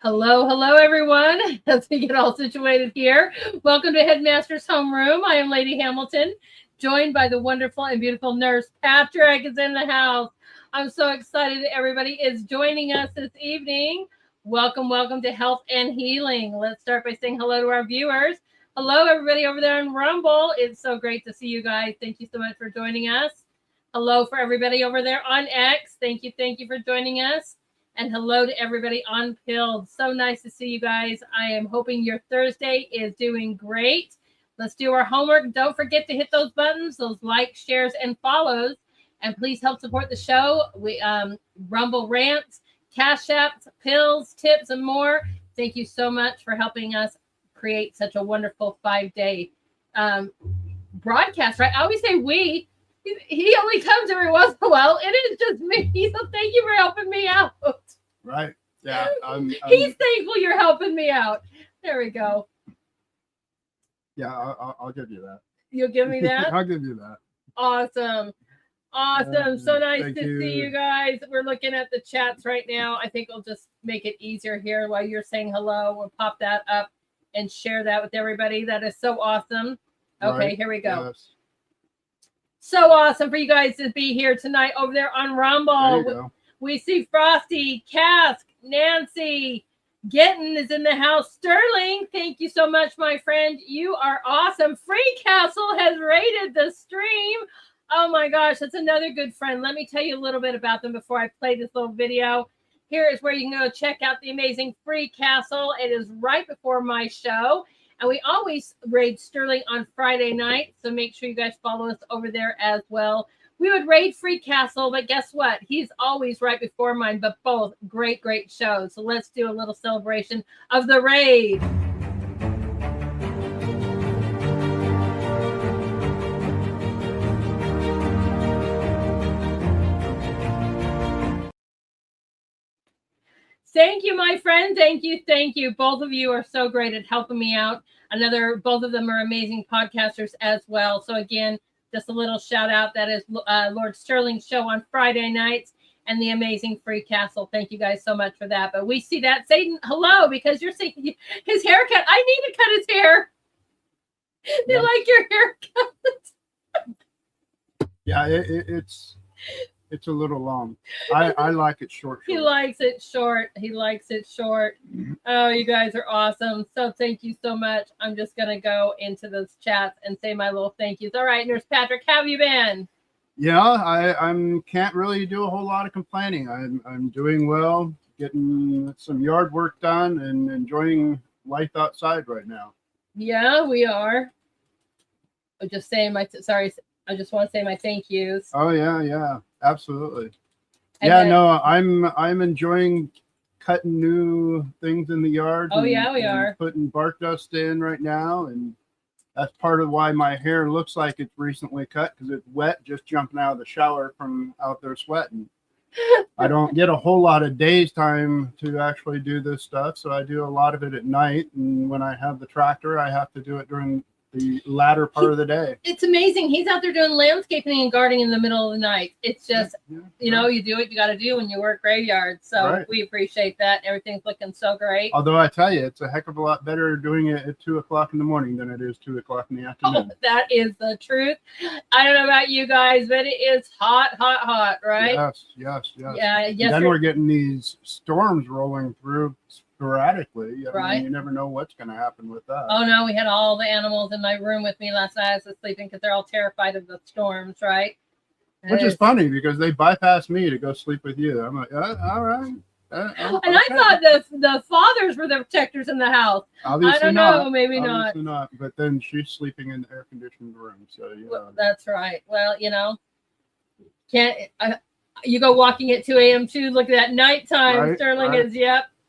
Hello, everyone. As we get all situated here, welcome to Headmaster's Homeroom. I am Lady Hamilton, joined by the wonderful and beautiful nurse Patrick is in the house. I'm so excited that everybody is joining us this evening. Welcome to Health and Healing. Let's start by saying hello to our viewers. Hello, everybody over there on Rumble. It's so great to see you guys. Thank you so much for joining us. Hello for everybody over there on X. Thank you for joining us. And hello to everybody on Pilled. So nice to see you guys. I am hoping your Thursday is doing great. Let's do our homework. Don't forget to hit those buttons, those likes, shares, and follows. And please help support the show. We Rumble rants, cash apps, pills, tips, and more. Thank you so much for helping us create such a wonderful 5-day broadcast, right? I always say we. He only comes every once in a while. It is just me. So thank you for helping me out. Right. Yeah. He's thankful you're helping me out. There we go. Yeah, I'll give you that. You'll give me that? I'll give you that. Awesome. So nice to see you guys. We're looking at the chats right now. I think we'll just make it easier here while you're saying hello. We'll pop that up and share that with everybody. That is so awesome. Okay, right. Here we go. Yes. So awesome for you guys to be here tonight over there on Rumble. We see Frosty, Cask, Nancy, Gettin is in the house. Sterling, thank you so much, my friend. You are awesome. Free Castle has rated the stream. Oh my gosh, that's another good friend. Let me tell you a little bit about them before I play this little video. Here is where you can go check out the amazing Free Castle. It is right before my show. And we always raid Sterling on Friday night, so make sure you guys follow us over there as well. We would raid Free Castle, but guess what? He's always right before mine, but both great shows. So let's do a little celebration of the raid. Thank you, my friend. Thank you. Both of you are so great at helping me out. Both of them are amazing podcasters as well. So again, just a little shout out. That is Lord Sterling's show on Friday nights and the amazing Free Castle. Thank you guys so much for that. But we see that. Say hello because you're saying his haircut. I need to cut his hair. They like your haircut. Yeah, it's a little long. I like it short. He likes it short. Oh, you guys are awesome. So thank you so much. I'm just going to go into those chats and say my little thank yous. All right, Nurse Patrick, how have you been? Yeah, I can't really do a whole lot of complaining. I'm doing well, getting some yard work done and enjoying life outside right now. Yeah, we are. I'm just saying I just want to say my thank yous. Oh, yeah. Absolutely. I'm enjoying cutting new things in the yard. Oh, yeah, we are. Putting bark dust in right now. And that's part of why my hair looks like it's recently cut because it's wet just jumping out of the shower from out there sweating. I don't get a whole lot of days time to actually do this stuff. So I do a lot of it at night. And when I have the tractor, I have to do it during the latter part of the day. It's amazing. He's out there doing landscaping and gardening in the middle of the night. It's just, you do what you got to do when you work graveyard. So we appreciate that. Everything's looking so great. Although I tell you, it's a heck of a lot better doing it at 2 o'clock in the morning than it is 2 o'clock in the afternoon. Oh, that is the truth. I don't know about you guys, but it is hot, right? Yes. Yeah. Then we're getting these storms rolling through sporadically. Right. You never know what's going to happen with that. Oh no, we had all the animals in my room with me last night. I was sleeping because they're all terrified of the storms, right? Which is funny because they bypassed me to go sleep with you. I'm like, all right. And I thought the fathers were the protectors in the house. Obviously I don't know, maybe Obviously not. But then she's sleeping in the air conditioned room, so Well, that's right. Well, you go walking at 2 a.m. too. Look at that nighttime. Right, Sterling is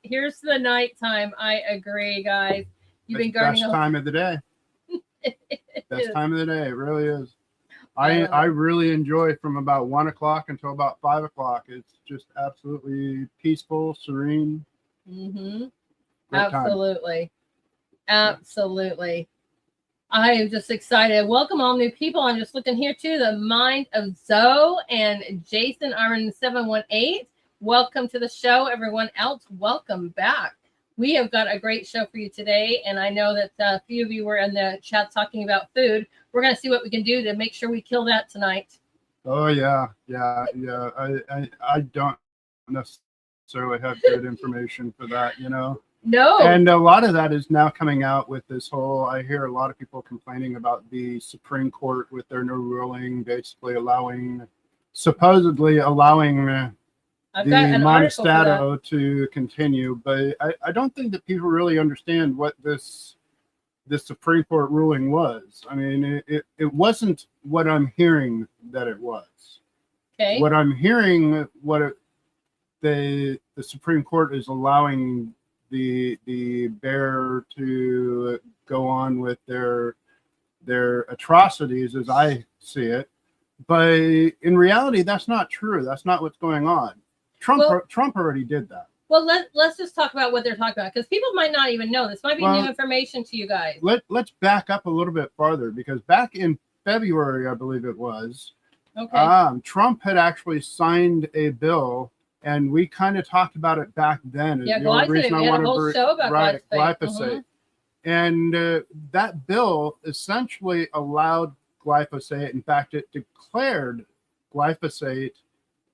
Here's the nighttime. I agree, guys. You've been gardening. Best time of the day. Best time of the day. It really is. I really enjoy from about 1 o'clock until about 5 o'clock. It's just absolutely peaceful, serene. Mm-hmm. Absolutely. I am just excited. Welcome all new people. I'm just looking here too. The Mind of Zoe and Jason are in 718. Welcome to the show, everyone else. Welcome back. we have got a great show for you today. And I know that a few of you were in the chat talking about food. We're going to see what we can do to make sure we kill that tonight. Oh, yeah. I don't necessarily have good information for that, No. And a lot of that is now coming out with this whole, I hear a lot of people complaining about the Supreme Court with their new ruling, basically supposedly allowing the monostato to continue. But I don't think that people really understand what this Supreme Court ruling was. I mean, it wasn't what I'm hearing that it was. Okay. What I'm hearing, the Supreme Court is allowing the bear to go on with their atrocities, as I see it. But in reality, that's not true. That's not what's going on. Trump already did that. Well, let's just talk about what they're talking about, because people might not even know. This might be new information to you guys. Let's back up a little bit farther, because back in February, I believe it was, Trump had actually signed a bill, and we kind of talked about it back then. Yeah, glyphosate. We had a whole show about glyphosate. Mm-hmm. And that bill essentially allowed glyphosate. In fact, it declared glyphosate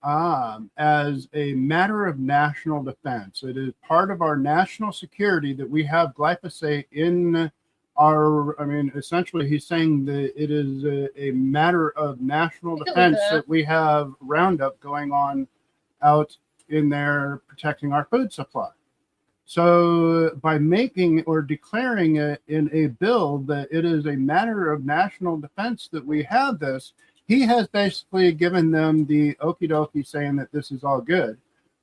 as a matter of national defense. It is part of our national security that we have glyphosate in essentially he's saying that it is a matter of national defense that we have Roundup going on out in there protecting our food supply. So by making or declaring it in a bill that it is a matter of national defense that we have this, he has basically given them the okie dokie saying that this is all good,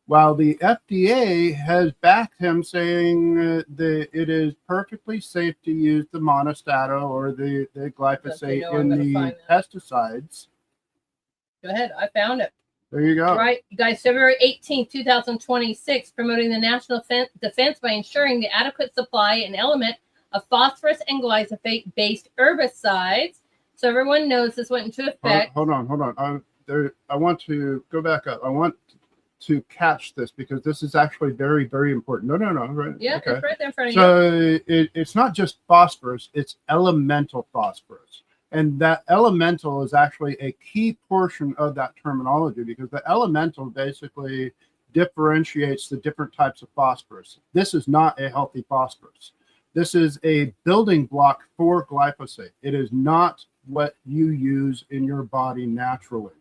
while the FDA has backed him saying that it is perfectly safe to use the monostato or the glyphosate in the pesticides. Go ahead. I found it. There you go. Right, you guys, February 18th, 2026, promoting the national defense by ensuring the adequate supply and element of phosphorus and glyphosate-based herbicides. So everyone knows this went into effect. Hold on. I want to go back up. I want to catch this, because this is actually very, very important. No. Right? Yeah, okay. It's right there in front of you. So it's not just phosphorus, it's elemental phosphorus. And that elemental is actually a key portion of that terminology, because the elemental basically differentiates the different types of phosphorus. This is not a healthy phosphorus. This is a building block for glyphosate. It is not what you use in your body naturally.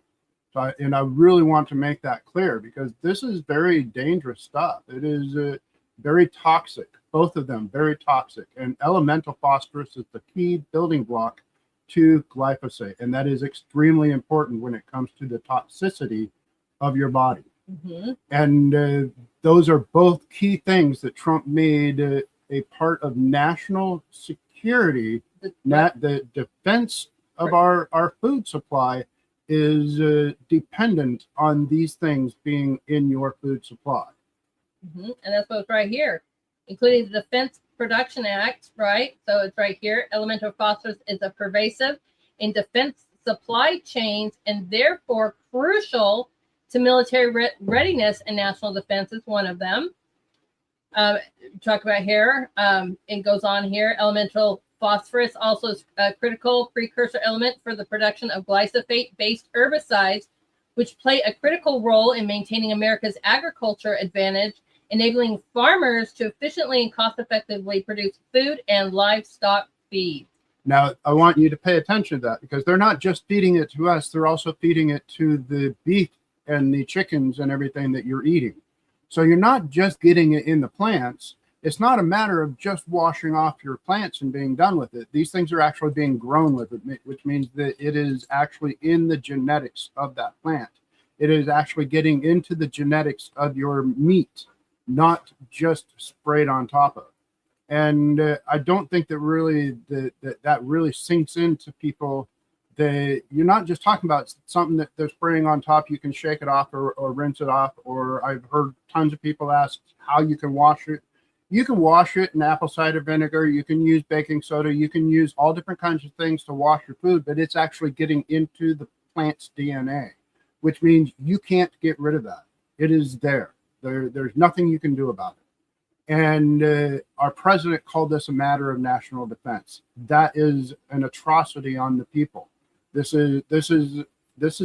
And I really want to make that clear, because this is very dangerous stuff. It is very toxic, both of them very toxic. And elemental phosphorus is the key building block to glyphosate, and that is extremely important when it comes to the toxicity of your body. Mm-hmm. And those are both key things that Trump made a part of national security. The defense of our food supply is dependent on these things being in your food supply. Mm-hmm. And that's what's right here, including the Defense Production Act, right? So it's right here. Elemental phosphorus is a pervasive in defense supply chains and therefore crucial to military readiness and national defense is one of them. Talk about here. It goes on here. Elemental phosphorus also is a critical precursor element for the production of glyphosate-based herbicides, which play a critical role in maintaining America's agriculture advantage, enabling farmers to efficiently and cost-effectively produce food and livestock feed. Now, I want you to pay attention to that, because they're not just feeding it to us, they're also feeding it to the beef and the chickens and everything that you're eating. So you're not just getting it in the plants. It's not a matter of just washing off your plants and being done with it. These things are actually being grown with it, which means that it is actually in the genetics of that plant. It is actually getting into the genetics of your meat, not just sprayed on top of. And I don't think that really that really sinks into people. You're not just talking about something that they're spraying on top. You can shake it off or rinse it off. Or I've heard tons of people ask how you can wash it. You can wash it in apple cider vinegar. You can use baking soda. You can use all different kinds of things to wash your food, but it's actually getting into the plant's DNA, which means you can't get rid of that. It is there. There's nothing you can do about it. And our president called this a matter of national defense. That is an atrocity on the people. This is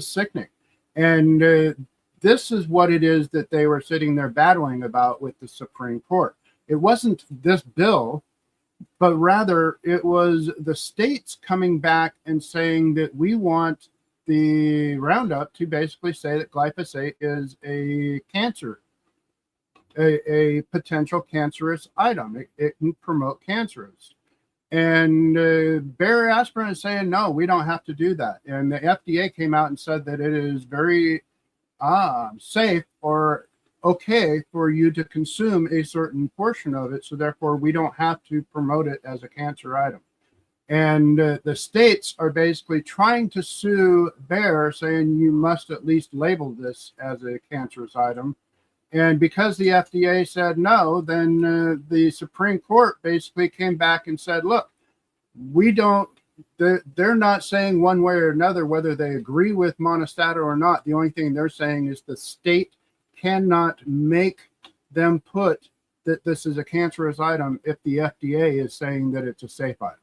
sickening. And this is what it is that they were sitting there battling about with the Supreme Court. It wasn't this bill, but rather it was the states coming back and saying that we want the Roundup to basically say that glyphosate is a cancer, a potential cancerous item. It can promote cancers. And Bayer Aspirin is saying, no, we don't have to do that. And the FDA came out and said that it is very safe or okay for you to consume a certain portion of it. So therefore, we don't have to promote it as a cancer item. And the states are basically trying to sue Bayer, saying you must at least label this as a cancerous item. And because the FDA said no, then the Supreme Court basically came back and said, look, we don't, they're not saying one way or another whether they agree with Monsanto or not. The only thing they're saying is the state cannot make them put that this is a cancerous item if the FDA is saying that it's a safe item.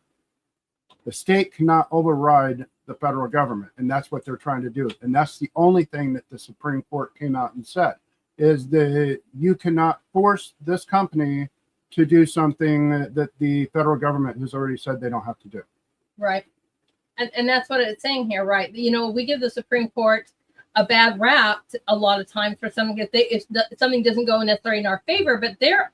The state cannot override the federal government, and that's what they're trying to do. And that's the only thing that the Supreme Court came out and said, is that you cannot force this company to do something that the federal government has already said they don't have to do. Right. And that's what it's saying here, right? You know, we give the Supreme Court a bad rap a lot of times for something if something doesn't go necessarily in our favor, but their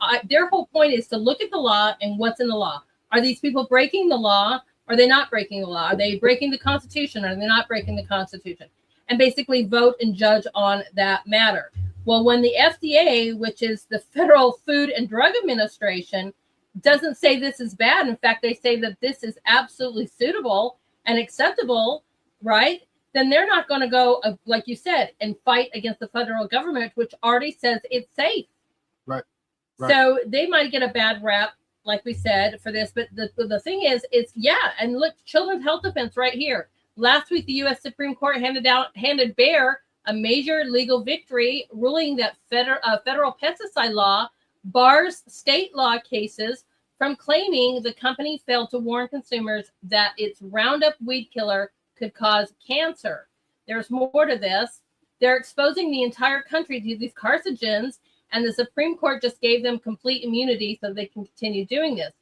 whole point is to look at the law and what's in the law. Are these people breaking the law? Are they not breaking the law? Are they breaking the Constitution? Are they not breaking the Constitution? And basically vote and judge on that matter. Well, when the FDA, which is the Federal Food and Drug Administration, doesn't say this is bad, in fact, they say that this is absolutely suitable and acceptable, right? Then they're not going to go, like you said, and fight against the federal government, which already says it's safe. Right. So they might get a bad rap, like we said, for this. But the thing is, and look, Children's Health Defense right here. Last week, the U.S. Supreme Court handed Bayer a major legal victory, ruling that federal pesticide law bars state law cases from claiming the company failed to warn consumers that its Roundup weed killer could cause cancer. There's more to this. They're exposing the entire country to these carcinogens, and the Supreme Court just gave them complete immunity so they can continue doing this.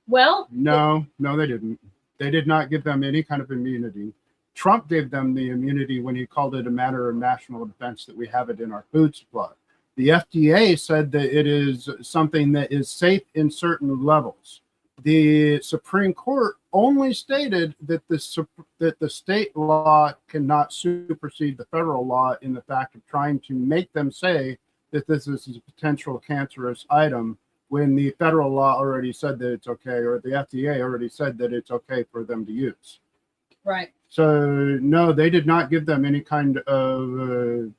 Well, no, they didn't. They did not give them any kind of immunity. Trump gave them the immunity when he called it a matter of national defense that we have it in our food supply. The FDA said that it is something that is safe in certain levels. The Supreme Court only stated that the state law cannot supersede the federal law in the fact of trying to make them say that this is a potential cancerous item when the federal law already said that it's okay, or the FDA already said that it's okay for them to use. Right. So, no, they did not give them any kind of,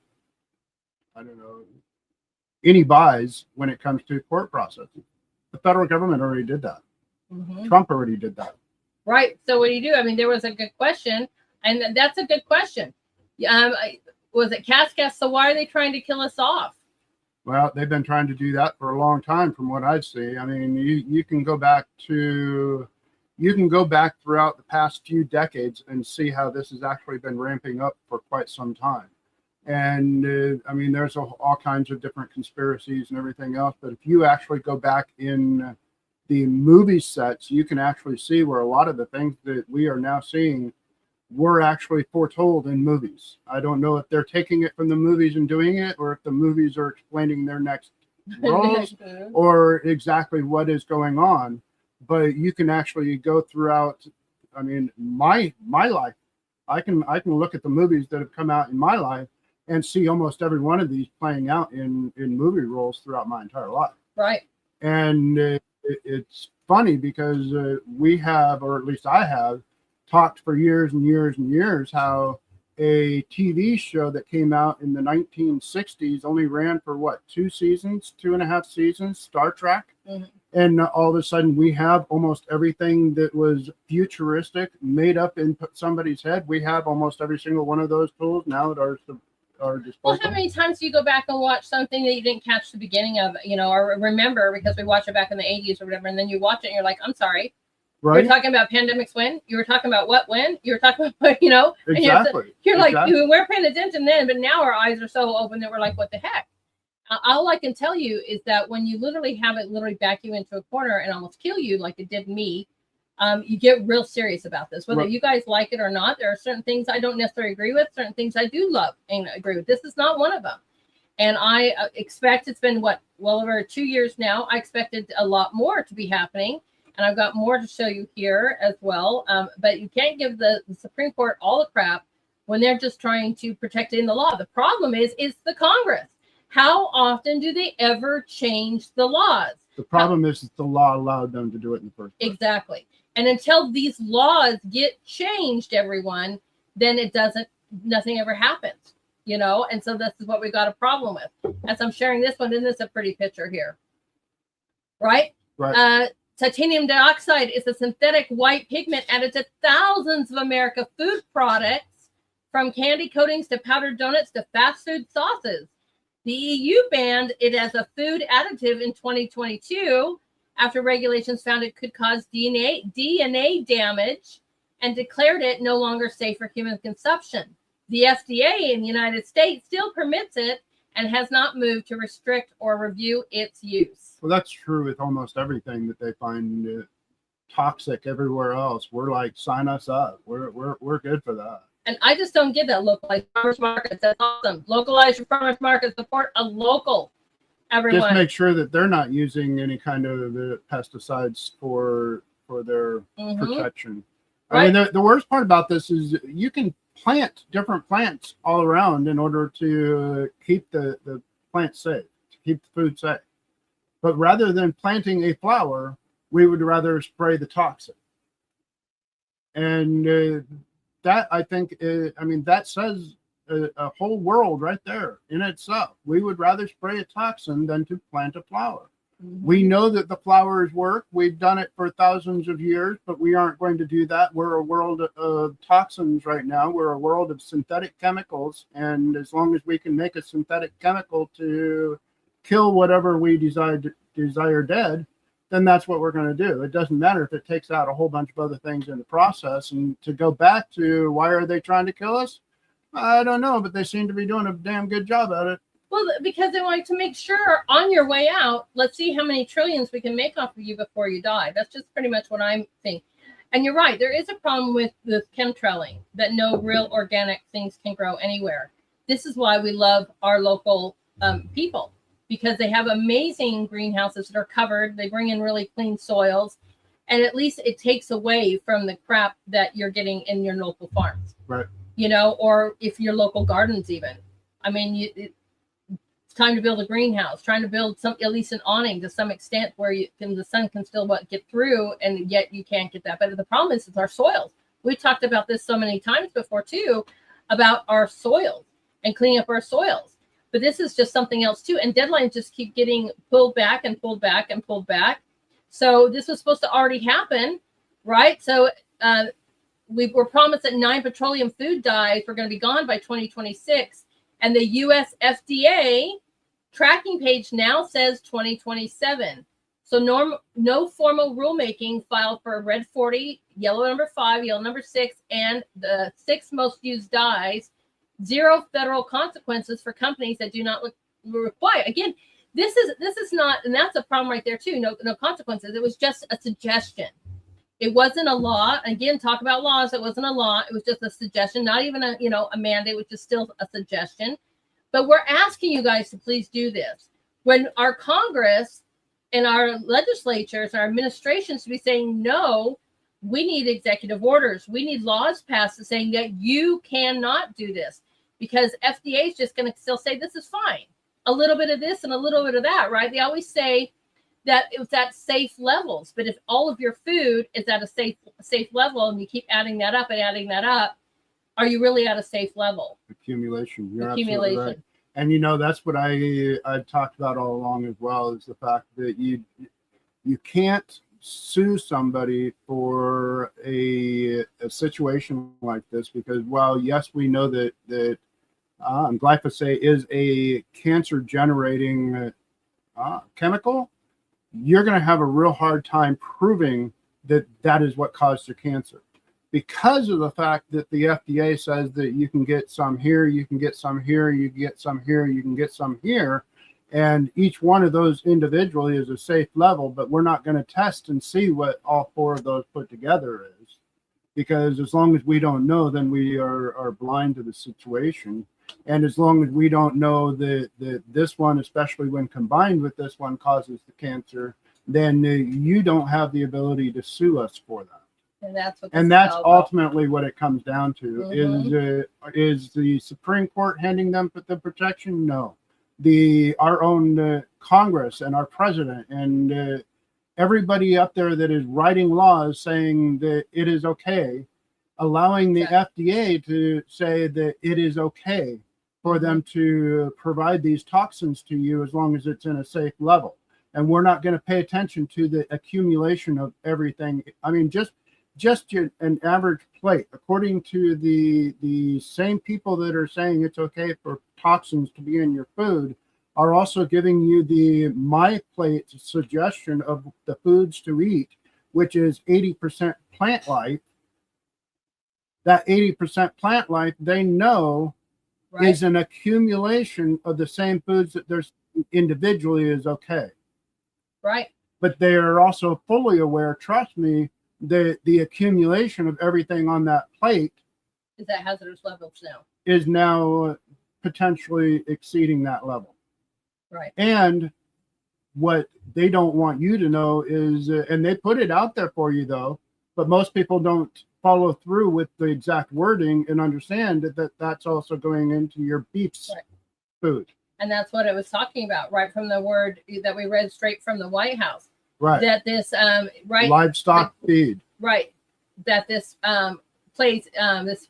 any buys when it comes to court processing. The federal government already did that. Mm-hmm. Trump already did that. Right. So what do you do? I mean, there was a good question, and that's a good question. Was it Cascas? So why are they trying to kill us off? Well, they've been trying to do that for a long time, from what I see. I mean, you can go back throughout the past few decades and see how this has actually been ramping up for quite some time. And I mean, there's all kinds of different conspiracies and everything else. But if you actually go back in the movie sets, you can actually see where a lot of the things that we are now seeing were actually foretold in movies. I don't know if they're taking it from the movies and doing it, or if the movies are explaining their next roles or exactly what is going on. But you can actually go throughout, I mean, my life. I can look at the movies that have come out in my life and see almost every one of these playing out in movie roles throughout my entire life. Right. And it's funny because we have, or at least I have, talked for years and years and years how a TV show that came out in the 1960s only ran for 2.5 seasons, Star Trek. Mm-hmm. And all of a sudden we have almost everything that was futuristic made up in somebody's head. We have almost every single one of those tools now at our our Well, disposal. how many times do you go back and watch something that you didn't catch the beginning of, or remember because we watched it back in the 80s or whatever, and then you watch it and you're like, I'm sorry. Right? You were talking about pandemics when? You were talking about what when? You were talking about, and Exactly. you're like, Exactly. we weren't paying attention then, but now our eyes are so open that we're like, what the heck? All I can tell you is that when you literally have it literally back you into a corner and almost kill you like it did me, you get real serious about this. Whether you guys like it or not, there are certain things I don't necessarily agree with, certain things I do love and agree with. This is not one of them. And I expect, it's been well over 2 years now. I expected a lot more to be happening. And I've got more to show you here as well. But you can't give the Supreme Court all the crap when they're just trying to protect it in the law. The problem is the Congress. How often do they ever change the laws? The problem is that the law allowed them to do it in the first place. Exactly. And until these laws get changed, everyone, then nothing ever happens, And so this is what we got a problem with. As I'm sharing this one, isn't this a pretty picture here? Right? Right. Titanium dioxide is a synthetic white pigment added to thousands of American food products, from candy coatings to powdered donuts to fast food sauces. The EU banned it as a food additive in 2022 after regulations found it could cause DNA damage and declared it no longer safe for human consumption. The FDA in the United States still permits it and has not moved to restrict or review its use. Well, that's true with almost everything that they find toxic everywhere else. We're like, sign us up. We're good for that. And I just don't get that. Localized farmers markets, that's awesome. Localize your farmers market, support a local. Everyone. Just make sure that they're not using any kind of pesticides for their protection. Right. I mean, the worst part about this is you can plant different plants all around in order to keep the plant safe, to keep the food safe. But rather than planting a flower, we would rather spray the toxin. And that, I think, that says a whole world right there in itself. We would rather spray a toxin than to plant a flower. We know that the flowers work. We've done it for thousands of years, but we aren't going to do that. We're a world of toxins right now. We're a world of synthetic chemicals. And as long as we can make a synthetic chemical to kill whatever we desire dead, then that's what we're going to do. It doesn't matter if it takes out a whole bunch of other things in the process. And to go back to why are they trying to kill us? I don't know, but they seem to be doing a damn good job at it. Well, because they want to make sure on your way out, let's see how many trillions we can make off of you before you die. That's just pretty much what I'm thinking. And you're right. There is a problem with the chemtrailing, that no real organic things can grow anywhere. This is why we love our local people, because they have amazing greenhouses that are covered. They bring in really clean soils. And at least it takes away from the crap that you're getting in your local farms. Right. Or if your local gardens even. I mean, it's time to build a greenhouse, trying to build at least an awning to some extent where the sun can still get through, and yet you can't get that. But the problem is our soils. We talked about this so many times before too, about our soils and cleaning up our soils. But this is just something else too. And deadlines just keep getting pulled back and pulled back and pulled back. So this was supposed to already happen, right? So we were promised that 9 petroleum food dyes were going to be gone by 2026. And the US FDA tracking page now says 2027. So no formal rulemaking filed for red 40, yellow number 5, yellow number 6, and the 6 most used dyes. 0 federal consequences for companies that do not require. Again, this is not, and that's a problem right there too. No consequences. It was just a suggestion. It wasn't a law. Again, talk about laws. It wasn't a law. It was just a suggestion, not even a mandate, which is still a suggestion. But we're asking you guys to please do this. When our Congress and our legislatures, our administrations to be saying, no, we need executive orders. We need laws passed saying that you cannot do this, because FDA is just going to still say this is fine. A little bit of this and a little bit of that, right? They always say that it's at safe levels. But if all of your food is at a safe level and you keep adding that up and adding that up, are you really at a safe level? Accumulation. You're absolutely right. And that's what I've talked about all along as well, is the fact that you can't sue somebody for a situation like this, because while yes, we know that glyphosate is a cancer-generating chemical, you're going to have a real hard time proving that that is what caused your cancer, because of the fact that the FDA says that you can get some here, you can get some here, you can get some here, you can get some here, and each one of those individually is a safe level, but we're not going to test and see what all 4 of those put together is, because as long as we don't know, then we are blind to the situation. And as long as we don't know that this one, especially when combined with this one, causes the cancer, then you don't have the ability to sue us for that. And that's ultimately what it comes down to. Is the Supreme Court handing them the protection? No. Our own Congress and our president and everybody up there that is writing laws saying that it is okay, allowing the FDA to say that it is okay for them to provide these toxins to you as long as it's in a safe level. And we're not going to pay attention to the accumulation of everything. I mean, just an average plate, according to the same people that are saying it's okay for toxins to be in your food, are also giving you the My Plate suggestion of the foods to eat, which is 80% plant life. That 80% plant life, they know is an accumulation of the same foods that there's individually is okay. Right. But they are also fully aware, trust me, that the accumulation of everything on that plate is at hazardous levels now. Is now potentially exceeding that level. Right. And what they don't want you to know is, and they put it out there for you though, but most people don't follow through with the exact wording and understand that that's also going into your beef's food. And that's what it was talking about, right from the word that we read straight from the White House. Right. That this livestock feed. Right. That this plays this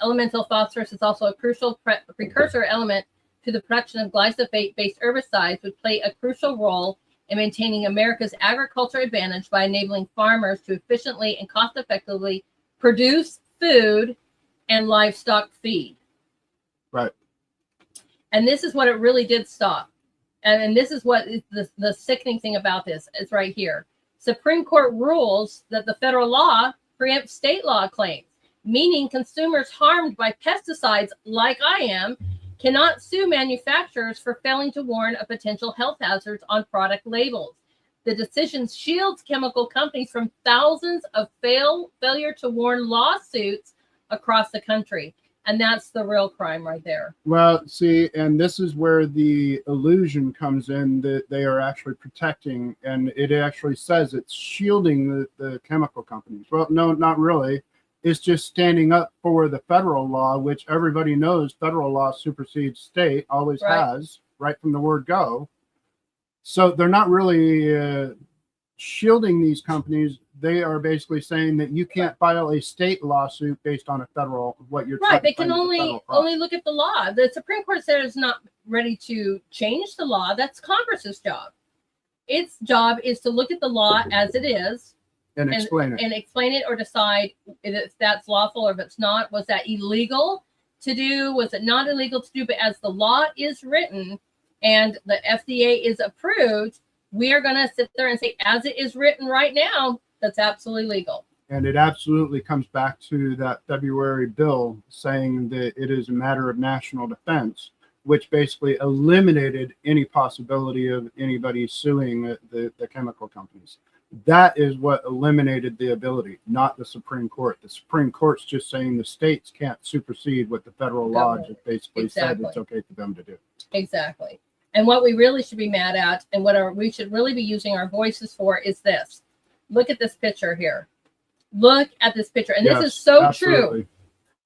elemental phosphorus is also a crucial precursor element to the production of glyphosate-based herbicides, which play a crucial role in maintaining America's agriculture advantage by enabling farmers to efficiently and cost-effectively produce food and livestock feed. Right. And this is what it really did stop. And this is what is the sickening thing about this. It's right here. Supreme Court rules that the federal law preempts state law claims, meaning consumers harmed by pesticides, like I am, cannot sue manufacturers for failing to warn of potential health hazards on product labels. The decision shields chemical companies from thousands of failure to warn lawsuits across the country. And that's the real crime right there. Well, see, and this is where the illusion comes in that they are actually protecting, and it actually says it's shielding the chemical companies. Well, no, not really. It's just standing up for the federal law, which everybody knows federal law supersedes state, always has, right from the word go. So they're not really shielding these companies. They are basically saying that you can't file a state lawsuit based on a federal, what you're right. They can only look at the law. The Supreme Court said it's not ready to change the law. That's Congress's job. Its job is to look at the law as it is and explain it or decide if that's lawful or if it's not. Was that illegal to do? Was it not illegal to do? But as the law is written and the FDA is approved, we are going to sit there and say, as it is written right now, that's absolutely legal. And it absolutely comes back to that February bill saying that it is a matter of national defense, which basically eliminated any possibility of anybody suing the chemical companies. That is what eliminated the ability, not the Supreme Court. The Supreme Court's just saying the states can't supersede what the federal law just basically said it's okay for them to do. Exactly. And what we really should be mad at and what we should really be using our voices for is this. Look at this picture here. Look at this picture. And this is so absolutely true.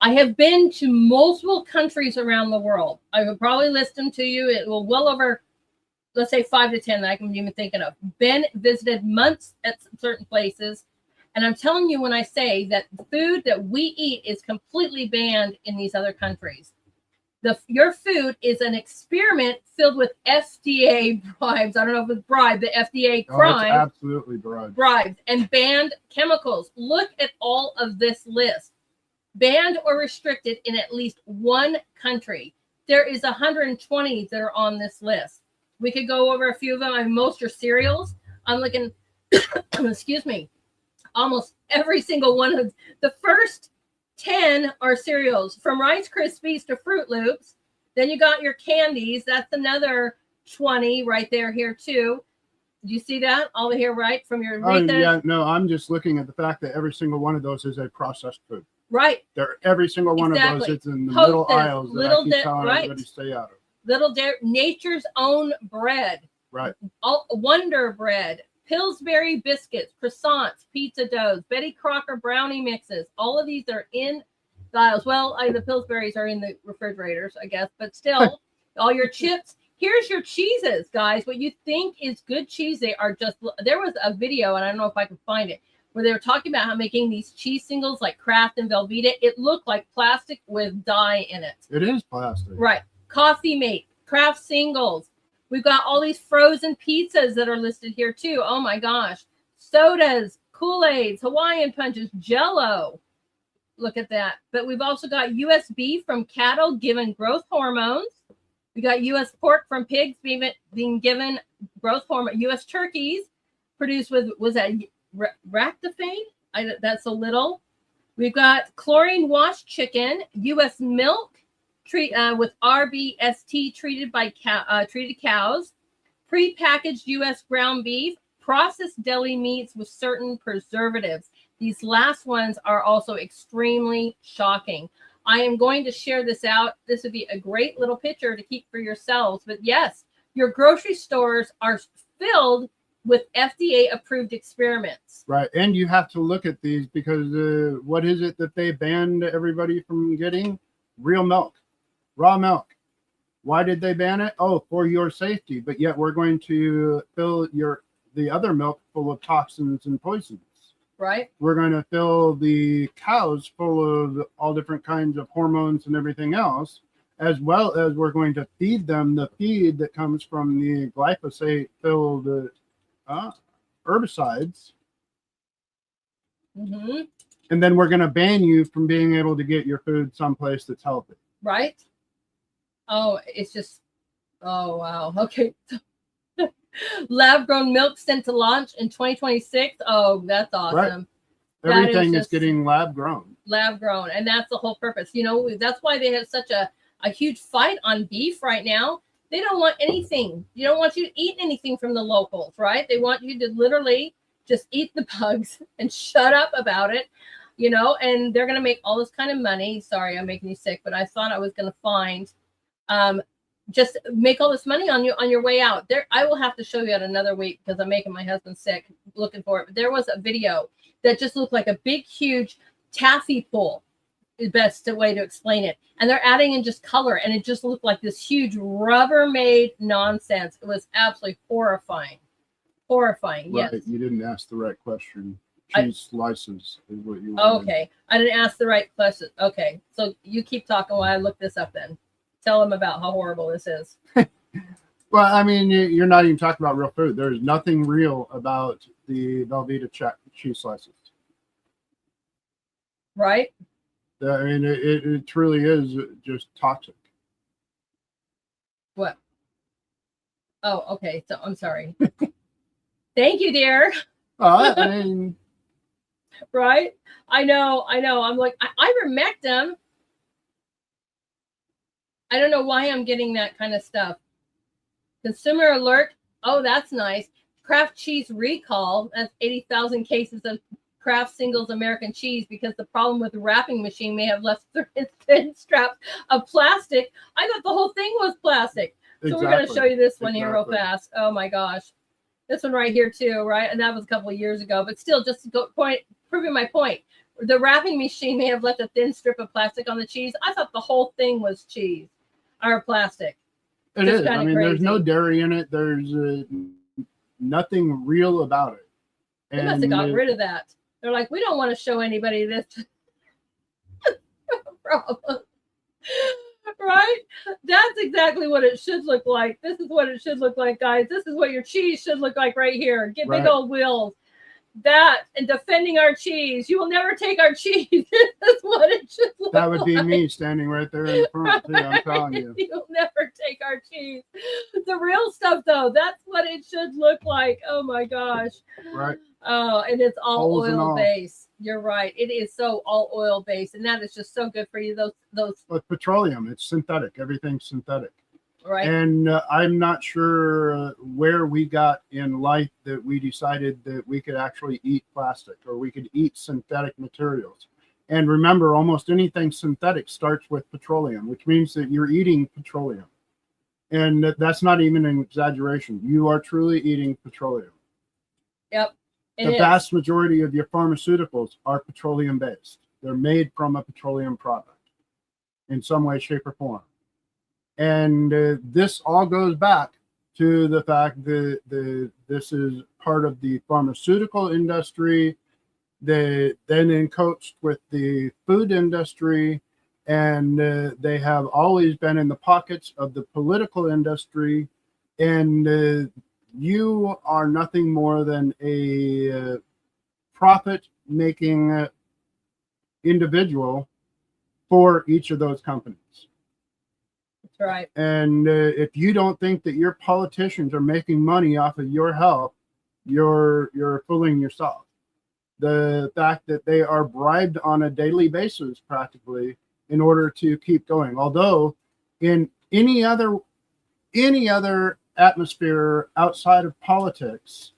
I have been to multiple countries around the world. I will probably list them to you. It will well over, let's say 5 to 10 that I can even think of. Been visited months at certain places. And I'm telling you when I say that the food that we eat is completely banned in these other countries. Your food is an experiment filled with FDA bribes. I don't know if it's bribe, the FDA crime. It's absolutely bribes. Bribes and banned chemicals. Look at all of this list. Banned or restricted in at least one country. there is 120 that are on this list. We could go over a few of them. I mean, most are cereals. I'm looking, excuse me, almost every single one of the first 10 are cereals, from Rice Krispies to Fruit Loops. Then you got your candies. That's another 20 right there here too. Do you see that over here, right? From your yeah, no, I'm just looking at the fact that every single one of those is a processed food. Right. They're every single one of those. It's in the middle aisles that I keep telling everybody to stay out of. Nature's Own bread. Right. Wonder bread, Pillsbury biscuits, croissants, pizza doughs, Betty Crocker brownie mixes. All of these are in the aisles. Well, the Pillsburys are in the refrigerators, I guess, but still, all your chips. Here's your cheeses, guys. What you think is good cheese, they are just. There was a video, and I don't know if I can find it, where they were talking about how making these cheese singles like Kraft and Velveeta, it looked like plastic with dye in it. It is plastic. Right. Coffee Mate, Kraft singles. We've got all these frozen pizzas that are listed here too. Oh my gosh. Sodas, Kool-Aids, Hawaiian punches, Jell-O. Look at that. But we've also got U.S. beef from cattle given growth hormones. We got U.S. pork from pigs being given growth hormone. U.S. turkeys produced with, was that ractopane? That's a little. We've got chlorine washed chicken, U.S. milk with RBST treated cows, pre-packaged U.S. ground beef, processed deli meats with certain preservatives. These last ones are also extremely shocking. I am going to share this out. This would be a great little picture to keep for yourselves. But yes, your grocery stores are filled with FDA-approved experiments. Right, and you have to look at these because what is it that they banned everybody from getting? Real milk, raw milk. Why did they ban it? Oh, for your safety. But yet we're going to fill the other milk full of toxins and poisons. Right. We're going to fill the cows full of all different kinds of hormones and everything else, as well as we're going to feed them the feed that comes from the glyphosate-filled herbicides. Mm-hmm. And then we're going to ban you from being able to get your food someplace that's healthy. Right. Oh, it's just, oh, wow. Okay. Lab-grown milk sent to launch in 2026. Oh, that's awesome. Right. Everything is getting lab-grown. Lab-grown. And that's the whole purpose. You know, that's why they have such a huge fight on beef right now. They don't want anything. You don't want you to eat anything from the locals, right? They want you to literally just eat the bugs and shut up about it, you know, and they're going to make all this kind of money. Sorry, I'm making you sick, but I thought I was going to find, just make all this money on your way out. There, I will have to show you at another week because I'm making my husband sick looking for it. But there was a video that just looked like a big, huge taffy pool. The best way to explain it. And they're adding in just color, and it just looked like this huge Rubbermaid nonsense. It was absolutely horrifying. Horrifying. Right. Yes. You didn't ask the right question. Cheese slices is what you wanted. Okay. I didn't ask the right question. Okay. So you keep talking while I look this up then. Tell them about how horrible this is. Well, I mean, you're not even talking about real food. There's nothing real about the Velveeta cheese slices. Right? I mean, it truly is just toxic. What? Oh, okay. So I'm sorry. Thank you, dear. I mean, right? I know. I'm like, ivermectin. I don't know why I'm getting that kind of stuff. Consumer alert. Oh, that's nice. Kraft cheese recall. That's 80,000 cases of Kraft singles American cheese because the problem with the wrapping machine may have left thin straps of plastic. I thought the whole thing was plastic. So we're going to show you this one here real fast. Oh my gosh. This one right here too, right? And that was a couple of years ago, but still just proving my point. The wrapping machine may have left a thin strip of plastic on the cheese. I thought the whole thing was cheese or plastic. It is. I mean, there's no dairy in it. There's nothing real about it. They must have got rid of that. They're like, we don't want to show anybody this problem. Right? That's exactly what it should look like. This is what it should look like, guys. This is what your cheese should look like right here. Get big old wheels. That and defending our cheese. You will never take our cheese. That's what it should look That would be like. me standing right there in the front, too, I'm telling you. You'll never take our cheese. The real stuff, though, that's what it should look like. Oh my gosh. Right. Oh, and it's all Holes and oil all. based. You're right. It is so all oil based, and that is just so good for you. Those With petroleum, it's synthetic. Everything's synthetic. right. And I'm not sure where we got in life that we decided that we could actually eat plastic or we could eat synthetic materials. And remember, almost anything synthetic starts with petroleum, which means that you're eating petroleum. And that's not even an exaggeration. You are truly eating petroleum. Yep. The vast majority of your pharmaceuticals are petroleum based. They're made from a petroleum product in some way, shape, or form. And this all goes back to the fact that this is part of the pharmaceutical industry, that then encoached with the food industry, and they have always been in the pockets of the political industry. And you are nothing more than a profit-making individual for each of those companies. That's right. And if you don't think that your politicians are making money off of your health, you're fooling yourself. The fact that they are bribed on a daily basis, practically, in order to keep going. Although, in any other atmosphere outside of politics,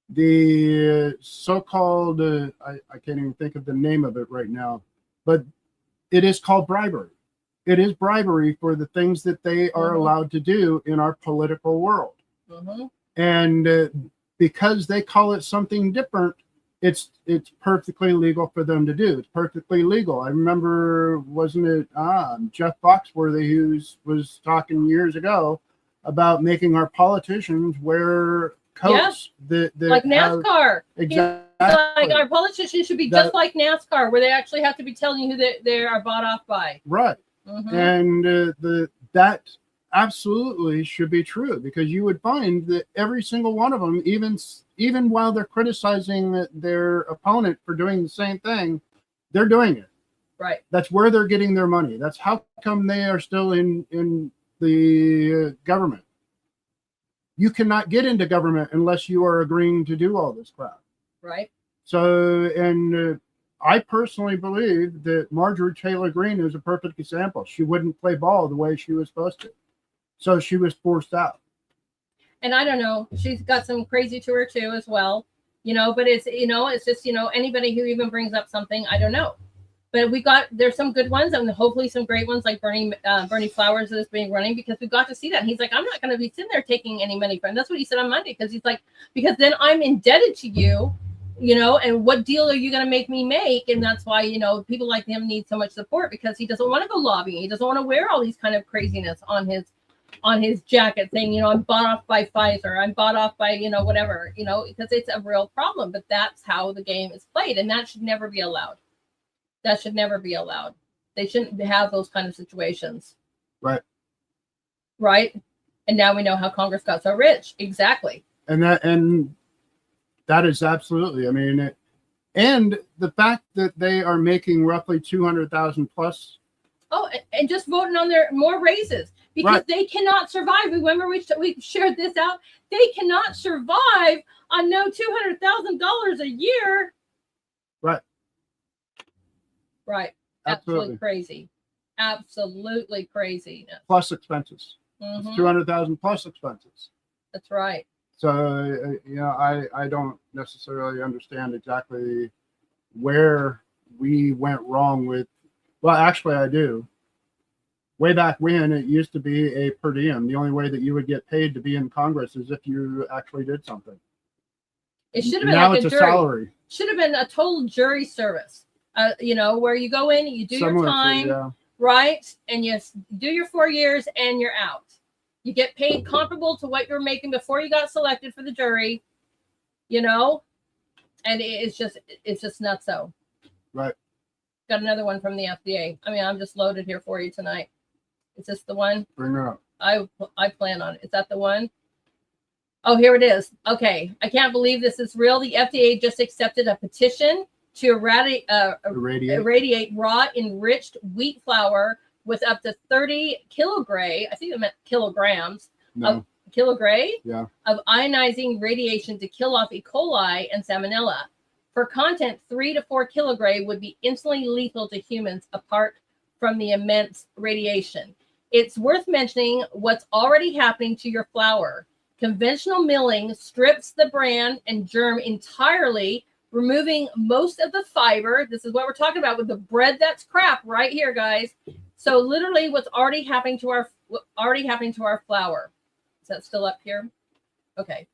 the so-called I can't even think of the name of it right now, but it is called bribery. It is bribery for the things that they are allowed to do in our political world. And because they call it something different, it's perfectly legal for them to do. It's perfectly legal. I remember, wasn't it Jeff Foxworthy who was talking years ago about making our politicians wear coats that like NASCAR. Exactly. Like our politicians should be just like NASCAR, where they actually have to be telling you who they are bought off by. Right. And that absolutely should be true, because you would find that every single one of them, even while they're criticizing their opponent for doing the same thing, they're doing it. Right. That's where they're getting their money. That's how come they are still in the government. You cannot get into government unless you are agreeing to do all this crap. Right. So, and I personally believe that Marjorie Taylor Greene is a perfect example. She wouldn't play ball the way she was supposed to. So she was forced out. And I don't know, she's got some crazy to her too as well, but it's just, anybody who even brings up something, I don't know. But there's some good ones and hopefully some great ones like Bernie Flowers that is being running, because we got to see that. He's like, I'm not going to be sitting there taking any money from. That's what he said on Monday, because he's like, because then I'm indebted to you, and what deal are you going to make me make? And that's why, people like him need so much support, because he doesn't want to go lobbying. He doesn't want to wear all these kind of craziness on his jacket saying, I'm bought off by Pfizer, I'm bought off by, whatever, because it's a real problem. But that's how the game is played, and that should never be allowed. That should never be allowed. They shouldn't have those kind of situations. Right. Right. And now we know how Congress got so rich. Exactly. And that is absolutely, I mean, and the fact that they are making roughly 200,000 plus. Oh, and just voting on their more raises, because they cannot survive. Remember, we shared this out. They cannot survive on no $200,000 a year. Right. Right. Absolutely crazy. Absolutely crazy. Plus expenses. It's 200,000 plus expenses. That's right. So, I don't necessarily understand exactly where we went wrong with. Well, actually, I do. Way back when, it used to be a per diem. The only way that you would get paid to be in Congress is if you actually did something. It should have been now like it's a a jury. salary. Should have been a total jury service. Where you go in, you do your time, right? And you do your 4 years and you're out. You get paid comparable to what you're making before you got selected for the jury, and it's just not so. Right. Got another one from the FDA. I mean, I'm just loaded here for you tonight. Is this the one? Bring her up. I plan on it. Is that the one? Oh, here it is. Okay. I can't believe this is real. The FDA just accepted a petition to irradiate raw enriched wheat flour with up to 30 kilogray. I think it meant kilograms. No. Kilogray Yeah. of ionizing radiation to kill off E. coli and salmonella. For content, 3 to 4 kilogray would be instantly lethal to humans apart from the immense radiation. It's worth mentioning what's already happening to your flour. Conventional milling strips the bran and germ entirely, removing most of the fiber. This is what we're talking about with the bread that's crap right here, guys. So literally what's already happening to our flour. Is that still up here? Okay,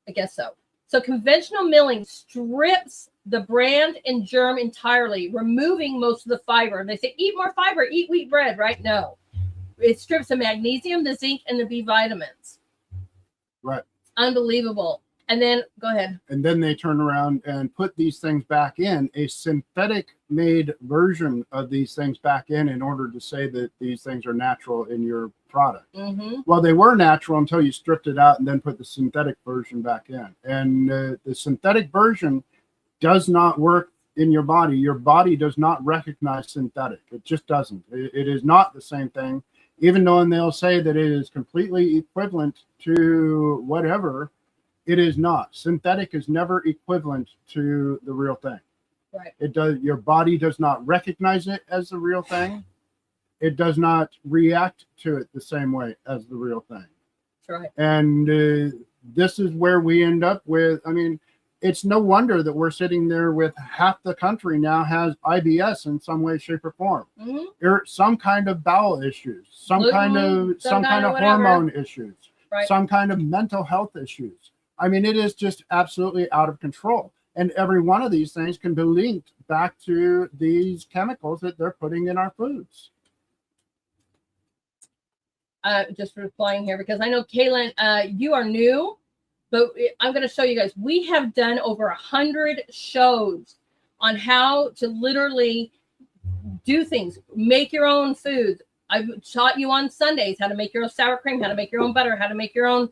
I guess so. So conventional milling strips the bran and germ entirely, removing most of the fiber. And they say, eat more fiber, eat wheat bread, right? No. It strips the magnesium, the zinc, and the B vitamins. Right. Unbelievable. And then, go ahead. And then they turn around and put these things back in, a synthetic made version of these things back in order to say that these things are natural in your product. Mm-hmm. Well, they were natural until you stripped it out and then put the synthetic version back in. And the synthetic version does not work in your body. Your body does not recognize synthetic. It just doesn't. It is not the same thing. Even though they'll say that it is completely equivalent to whatever, it is not. Synthetic is never equivalent to the real thing. Right. It does. Your body does not recognize it as the real thing. It does not react to it the same way as the real thing. That's right. And this is where we end up with, I mean, it's no wonder that we're sitting there with half the country now has IBS in some way, shape, or form. Mm-hmm. Or some kind of bowel issues, some kind of hormone issues, right. Some kind of mental health issues. I mean, it is just absolutely out of control. And every one of these things can be linked back to these chemicals that they're putting in our foods. Just replying here because I know, Kaylin, you are new. But I'm going to show you guys. We have done over 100 shows on how to literally do things. Make your own foods. I've taught you on Sundays how to make your own sour cream, how to make your own butter, how to make your own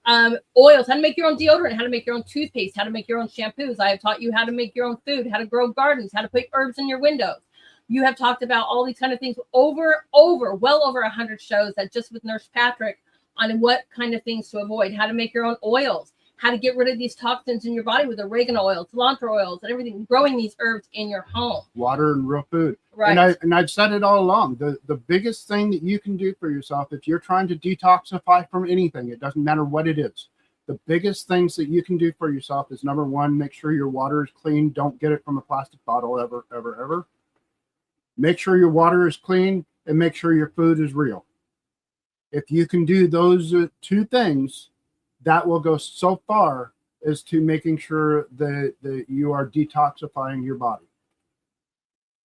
oils, how to make your own deodorant, how to make your own toothpaste, how to make your own shampoos. I have taught you how to make your own food, how to grow gardens, how to put herbs in your windows. You have talked about all these kind of things well over 100 shows that just with Nurse Patrick on what kind of things to avoid, how to make your own oils, how to get rid of these toxins in your body with oregano oil, cilantro oils, and everything, growing these herbs in your home. Water and real food. Right. And I've said it all along. The biggest thing that you can do for yourself, if you're trying to detoxify from anything, it doesn't matter what it is. The biggest things that you can do for yourself is, number one, make sure your water is clean. Don't get it from a plastic bottle ever, ever, ever. Make sure your water is clean and make sure your food is real. If you can do those two things, that will go so far as to making sure that you are detoxifying your body.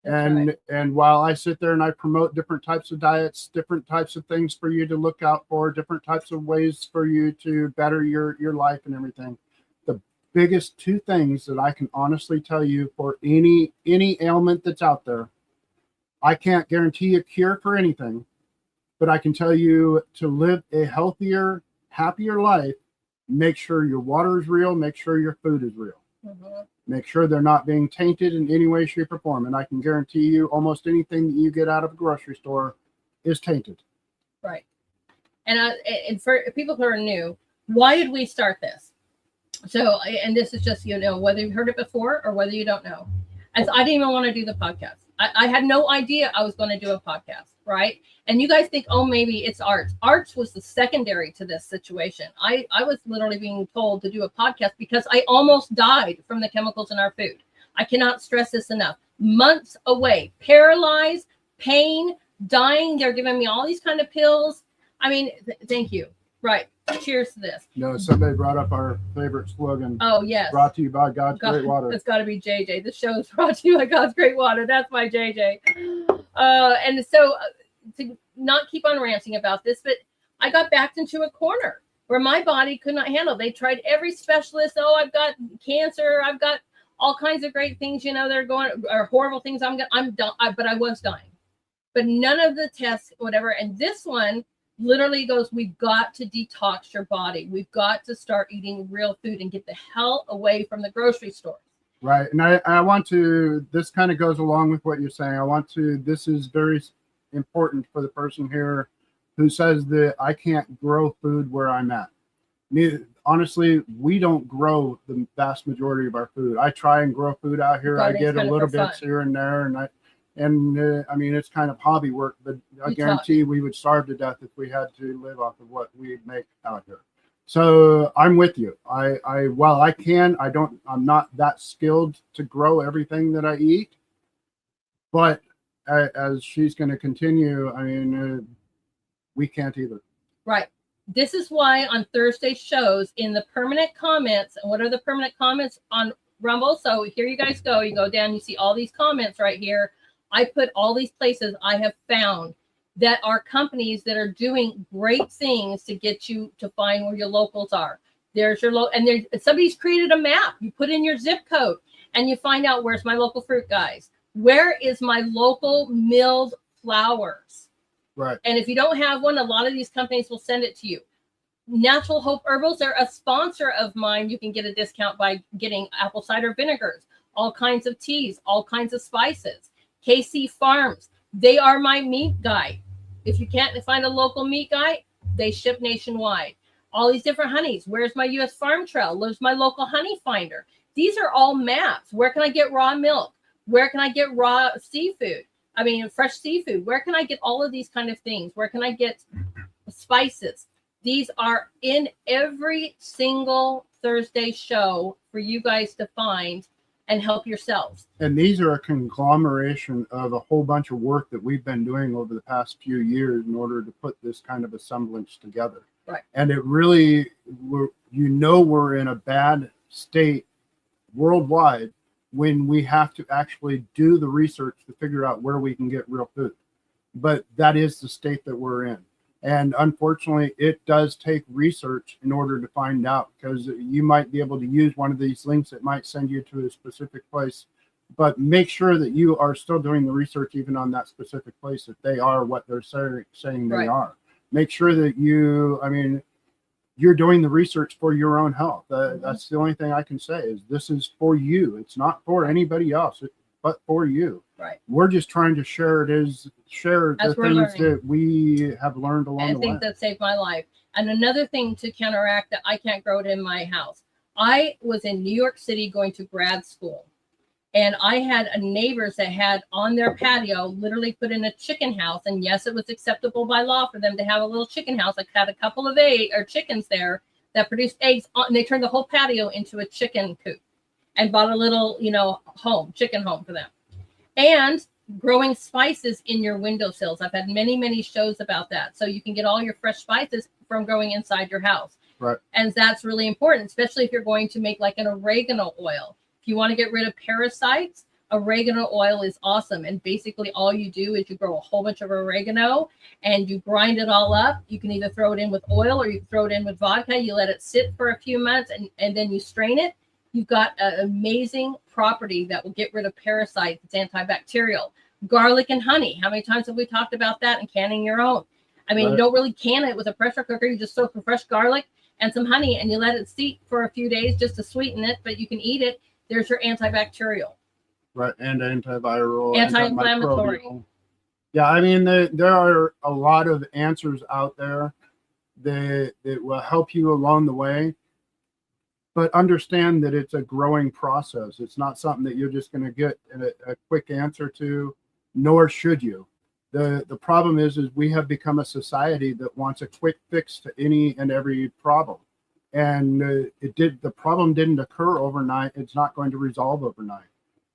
And while I sit there and I promote different types of diets, different types of things for you to look out for, different types of ways for you to better your life and everything, the biggest two things that I can honestly tell you for any ailment that's out there, I can't guarantee a cure for anything, but I can tell you to live a healthier, happier life. Make sure your water is real. Make sure your food is real. Mm-hmm. Make sure they're not being tainted in any way, shape, or form. And I can guarantee you almost anything that you get out of a grocery store is tainted. Right. And for people who are new, why did we start this? So, and this is just, whether you've heard it before or whether you don't know. As I didn't even want to do the podcast. I had no idea I was going to do a podcast, right? And you guys think, oh, maybe it's arts. Arts was the secondary to this situation. I was literally being told to do a podcast because I almost died from the chemicals in our food. I cannot stress this enough. Months away, paralyzed, pain, dying. They're giving me all these kind of pills. I mean, thank you. Right. Cheers to this. Somebody brought up our favorite slogan. Oh, yes. Brought to you by God's Great Water. It's got to be JJ. The show is brought to you by God's Great Water. That's my JJ. And so to not keep on ranting about this, but I got backed into a corner where my body could not handle. They tried every specialist. Oh, I've got cancer. I've got all kinds of great things, they're going, or horrible things. I'm done, but I was dying. But none of the tests, whatever. And this one, literally goes, we've got to detox your body. We've got to start eating real food and get the hell away from the grocery store. Right. And I want to, this kind of goes along with what you're saying. This is very important for the person here who says that I can't grow food where I'm at. Honestly, we don't grow the vast majority of our food. I try and grow food out here. I get a little bits here and there, and I mean, it's kind of hobby work, but I guarantee we would starve to death if we had to live off of what we make out here. So I'm with you. While I can, I'm not that skilled to grow everything that I eat, but as she's going to continue, I mean, we can't either. Right. This is why on Thursday shows in the permanent comments, and what are the permanent comments on Rumble? So here you guys go. You go down, you see all these comments right here. I put all these places I have found that are companies that are doing great things to get you to find where your locals are. There's your and somebody's created a map. You put in your zip code and you find out, where's my local fruit, guys? Where is my local milled flowers? Right. And if you don't have one, a lot of these companies will send it to you. Natural Hope Herbals, they're a sponsor of mine. You can get a discount by getting apple cider vinegars, all kinds of teas, all kinds of spices. KC Farms, they are my meat guide. If you can't find a local meat guide, they ship nationwide. All these different honeys. Where's my U.S. Farm Trail? Where's my local honey finder? These are all maps. Where can I get raw milk? Where can I get raw seafood? I mean, fresh seafood. Where can I get all of these kind of things? Where can I get spices? These are in every single Thursday show for you guys to find and help yourselves. And these are a conglomeration of a whole bunch of work that we've been doing over the past few years in order to put this kind of assemblage together. Right. And it really, we're in a bad state worldwide when we have to actually do the research to figure out where we can get real food. But that is the state that we're in. And unfortunately, it does take research in order to find out, because you might be able to use one of these links that might send you to a specific place, but make sure that you are still doing the research even on that specific place, that they are what they're saying they are. Make sure that you're doing the research for your own health. That's the only thing I can say is this is for you. It's not for anybody else, but for you. Right. We're just trying to share the things that we have learned along the way. I think that saved my life. And another thing to counteract that I can't grow it in my house. I was in New York City going to grad school, and I had neighbors that had on their patio literally put in a chicken house. And yes, it was acceptable by law for them to have a little chicken house. I had a couple of chickens there that produced eggs, and they turned the whole patio into a chicken coop and bought a little, chicken home for them. And growing spices in your windowsills. I've had many, many shows about that. So you can get all your fresh spices from growing inside your house. Right. And that's really important, especially if you're going to make like an oregano oil. If you want to get rid of parasites, oregano oil is awesome. And basically all you do is you grow a whole bunch of oregano and you grind it all up. You can either throw it in with oil or you throw it in with vodka. You let it sit for a few months and then you strain it. You've got an amazing property that will get rid of parasites. It's antibacterial. Garlic and honey. How many times have we talked about that and canning your own? I mean, You don't really can it with a pressure cooker. You just soak some fresh garlic and some honey and you let it steep for a few days just to sweeten it, but you can eat it. There's your antibacterial. Right. And antiviral. Anti-inflammatory. Yeah. I mean, there are a lot of answers out there that will help you along the way. But understand that it's a growing process. It's not something that you're just going to get a quick answer to, nor should you. The problem is we have become a society that wants a quick fix to any and every problem. And the problem didn't occur overnight. It's not going to resolve overnight.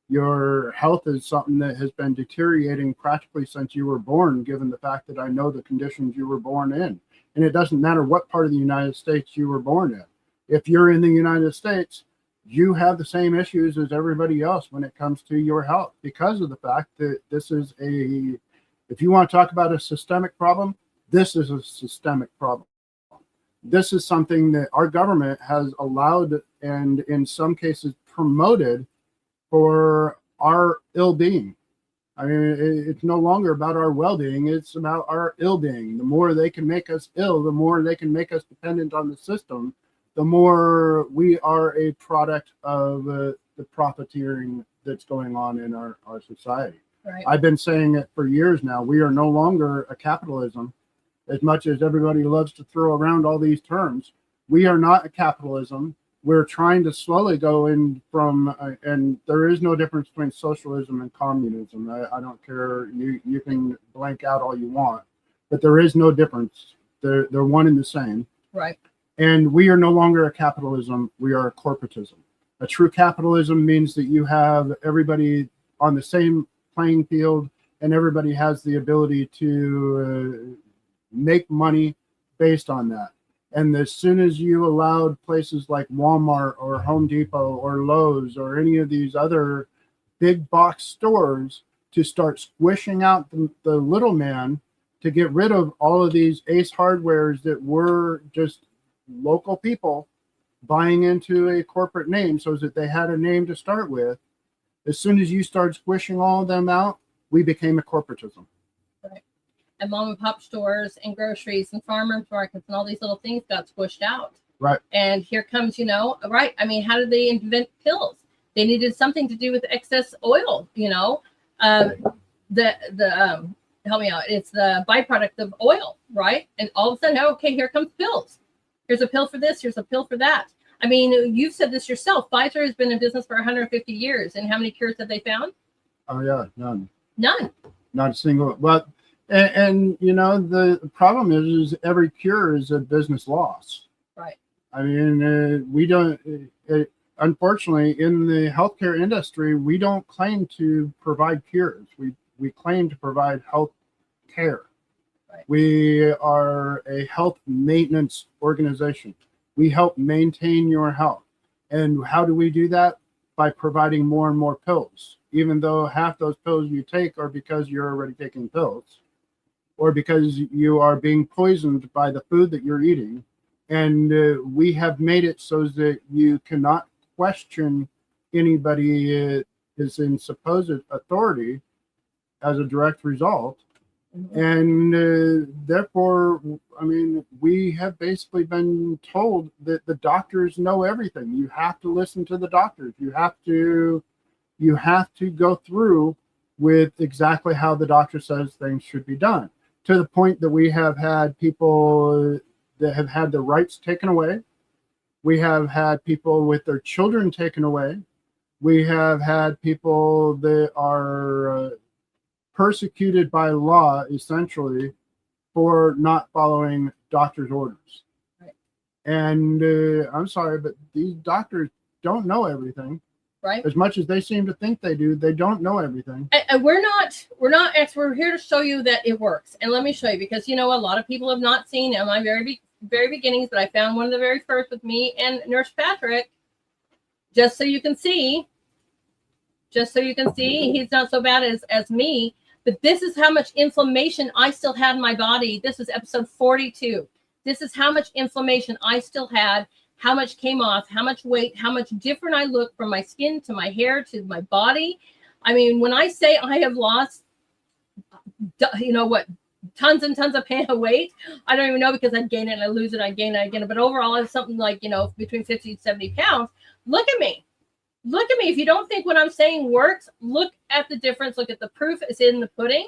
Your health is something that has been deteriorating practically since you were born, given the fact that I know the conditions you were born in. And it doesn't matter what part of the United States you were born in. If you're in the United States, you have the same issues as everybody else when it comes to your health, because of the fact that this is if you want to talk about a systemic problem, this is a systemic problem. This is something that our government has allowed and in some cases promoted for our ill-being. I mean, it's no longer about our well-being. It's about our ill-being. The more they can make us ill, the more they can make us dependent on the system, the more we are a product of the profiteering that's going on in our society. Right. I've been saying it for years now. We are no longer a capitalism, as much as everybody loves to throw around all these terms. We are not a capitalism. We're trying to slowly go in from, and there is no difference between socialism and communism. I don't care. You can blank out all you want, but there is no difference. They're one and the same. Right. And we are no longer a capitalism. We are a corporatism. A true capitalism means that you have everybody on the same playing field, and everybody has the ability to make money based on that. And as soon as you allowed places like Walmart or Home Depot or Lowe's or any of these other big box stores to start squishing out the little man, to get rid of all of these Ace Hardwares that were just local people buying into a corporate name so that they had a name to start with, as soon as you start squishing all of them out, we became a corporatism. Right. And mom and pop stores and groceries and farmers markets and all these little things got squished out. Right. And here comes, right. I mean, how did they invent pills? They needed something to do with excess oil, help me out. It's the byproduct of oil, right? And all of a sudden, okay, here comes pills. Here's a pill for this. Here's a pill for that. I mean, you've said this yourself. Pfizer has been in business for 150 years. And how many cures have they found? Oh, yeah. None. None. Not a single. But, and the problem is every cure is a business loss. Right. I mean, we don't, unfortunately, in the healthcare industry, we don't claim to provide cures. We claim to provide health care. Right. We are a health maintenance organization. We help maintain your health. And how do we do that? By providing more and more pills, even though half those pills you take are because you're already taking pills, or because you are being poisoned by the food that you're eating. And we have made it so that you cannot question anybody is in supposed authority as a direct result. Mm-hmm. And therefore, I mean, we have basically been told that the doctors know everything. You have to listen to the doctors. You have to go through with exactly how the doctor says things should be done, to the point that we have had people that have had their rights taken away. We have had people with their children taken away. We have had people that are persecuted by law, essentially, for not following doctor's orders. Right. And I'm sorry, but these doctors don't know everything. Right. As much as they seem to think they do, they don't know everything. And we're not experts. We're here to show you that it works. And let me show you, because a lot of people have not seen in my very beginnings, but I found one of the very first with me and Nurse Patrick, just so you can see. He's not so bad as me. But this is how much inflammation I still had in my body. This was episode 42. This is how much inflammation I still had, how much came off, how much weight, how much different I look from my skin to my hair to my body. I mean, when I say I have lost, tons and tons of weight, I don't even know, because I'd gain it and I lose it, I gain it, I gain it. But overall, it's something like, between 50 and 70 pounds. Look at me. If you don't think what I'm saying works, look at the difference. Look at the proof. It's in the pudding,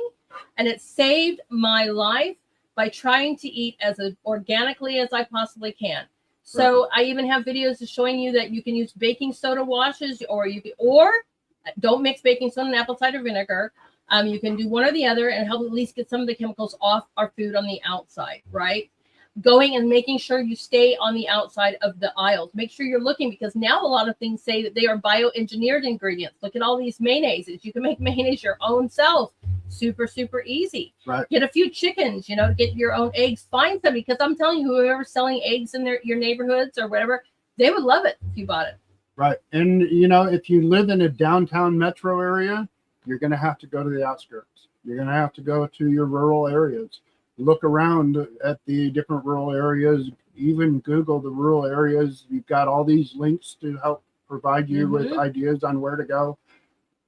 and it saved my life by trying to eat as organically as I possibly can. So I even have videos showing you that you can use baking soda washes, or don't mix baking soda and apple cider vinegar. You can do one or the other and help at least get some of the chemicals off our food on the outside, right? Going and making sure you stay on the outside of the aisles. Make sure you're looking, because now a lot of things say that they are bioengineered ingredients. Look at all these mayonnaises. You can make mayonnaise your own self. Super, super easy. Right. Get a few chickens, get your own eggs. Find some, because I'm telling you, whoever's selling eggs in your neighborhoods or whatever, they would love it if you bought it. Right. And, if you live in a downtown metro area, you're going to have to go to the outskirts. You're going to have to go to your rural areas. Look around at the different rural areas, even Google the rural areas. You've got all these links to help provide you with ideas on where to go.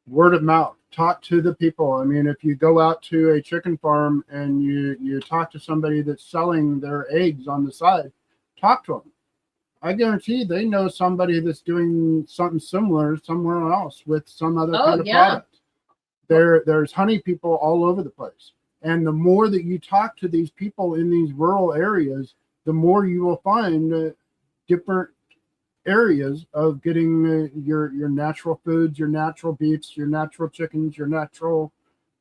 word of mouth. Talk to the people. I mean, if you go out to a chicken farm and you talk to somebody that's selling their eggs on the side, talk to them. I guarantee they know somebody that's doing something similar somewhere else with some other kind of product. There's honey people all over the place. And the more that you talk to these people in these rural areas, the more you will find different areas of getting your natural foods, your natural beefs, your natural chickens, your natural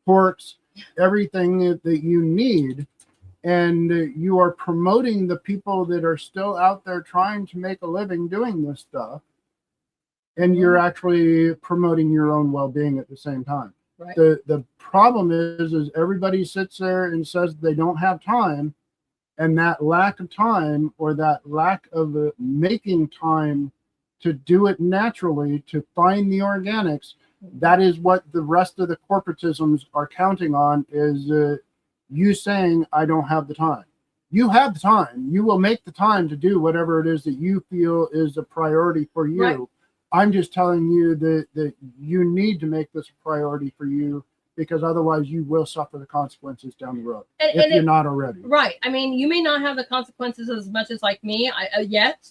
porks, everything that you need. And you are promoting the people that are still out there trying to make a living doing this stuff. And you're actually promoting your own well-being at the same time. Right. The problem is everybody sits there and says they don't have time. And that lack of time, or that lack of making time to do it naturally, to find the organics, that is what the rest of the corporatisms are counting on, is you saying, I don't have the time. You have the time. You will make the time to do whatever it is that you feel is a priority for you. Right. I'm just telling you that you need to make this a priority for you, because otherwise you will suffer the consequences down the road if you're not already. Right. I mean, you may not have the consequences as much as like me yet,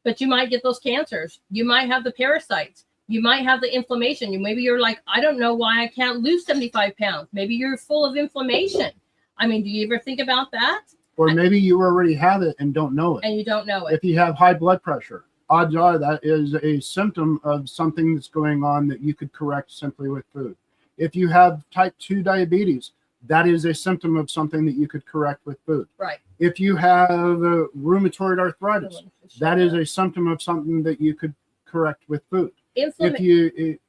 but you might get those cancers. You might have the parasites. You might have the inflammation. Maybe you're like, I don't know why I can't lose 75 pounds. Maybe you're full of inflammation. I mean, do you ever think about that? Or maybe you already have it and don't know it. And you don't know it. If you have high blood pressure, odds are that is a symptom of something that's going on that you could correct simply with food. If you have type 2 diabetes, that is a symptom of something that you could correct with food. Right. If you have rheumatoid arthritis, that is a symptom of something that you could correct with food.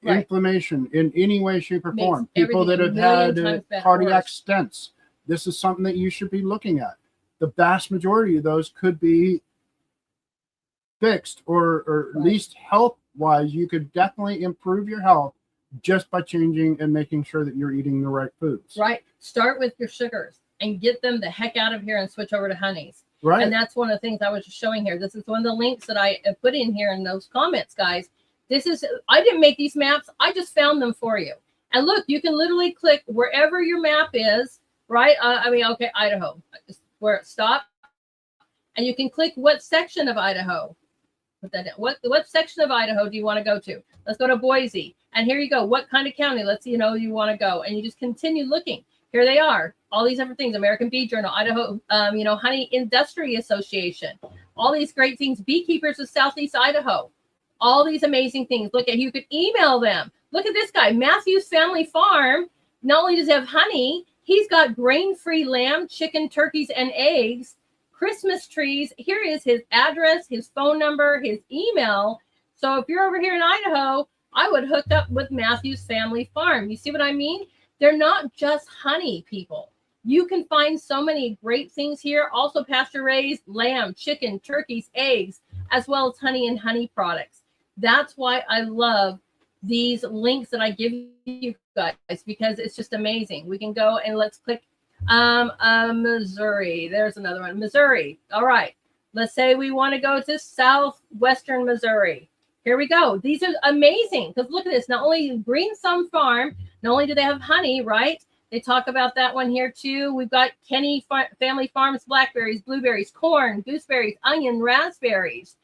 Inflammation in any way, shape, or form. People that have had cardiac stents, this is something that you should be looking at. The vast majority of those could be fixed, or at least health-wise, you could definitely improve your health just by changing and making sure that you're eating the right foods. Right. Start with your sugars and get them the heck out of here and switch over to honeys. Right. And that's one of the things I was just showing here. This is one of the links that I have put in here in those comments, guys. I didn't make these maps. I just found them for you. And look, you can literally click wherever your map is, right? Idaho, where it stopped. And you can click what section of Idaho. Put that down. What section of Idaho do you want to go to? Let's go to Boise. And here you go. What kind of county? Let's you want to go. And you just continue looking. Here they are. All these different things. American Bee Journal, Idaho, Honey Industry Association. All these great things. Beekeepers of Southeast Idaho. All these amazing things. Look at, you could email them. Look at this guy, Matthew's Family Farm. Not only does he have honey, he's got grain-free lamb, chicken, turkeys, and eggs. Christmas trees. Here is his address, his phone number, his email. So if you're over here in Idaho, I would hook up with Matthew's Family Farm. You see what I mean? They're not just honey, people. You can find so many great things here. Also pasture-raised lamb, chicken, turkeys, eggs, as well as honey and honey products. That's why I love these links that I give you guys, because it's just amazing. We can go and let's click Missouri. There's another one. Missouri. All right. Let's say we want to go to southwestern Missouri. Here we go. These are amazing, because look at this. Not only Green Thumb Farm, not only do they have honey, right? They talk about that one here too. We've got Kenny Family Farms, blackberries, blueberries, corn, gooseberries, onion, raspberries.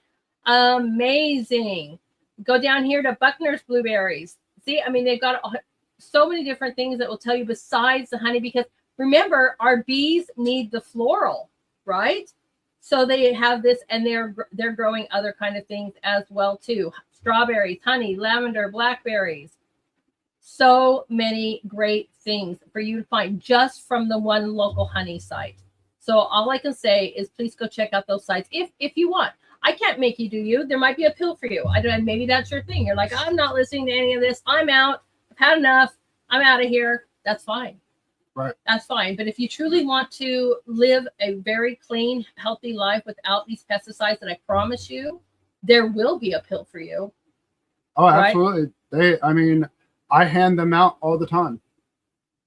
Amazing. Go down here to Buckner's Blueberries. See, I mean, they've got so many different things that will tell you besides the honey, because remember, our bees need the floral, right? So they have this, and they're growing other kind of things as well too. Strawberries, honey, lavender, blackberries. So many great things for you to find just from the one local honey site. So all I can say is please go check out those sites if you want. I can't make you do you. There might be a pill for you. Maybe that's your thing. You're like, I'm not listening to any of this. I'm out. I've had enough. I'm out of here. That's fine. Right. That's fine. But if you truly want to live a very clean, healthy life without these pesticides that I promise you, there will be a pill for you. Oh, absolutely. Right? I hand them out all the time.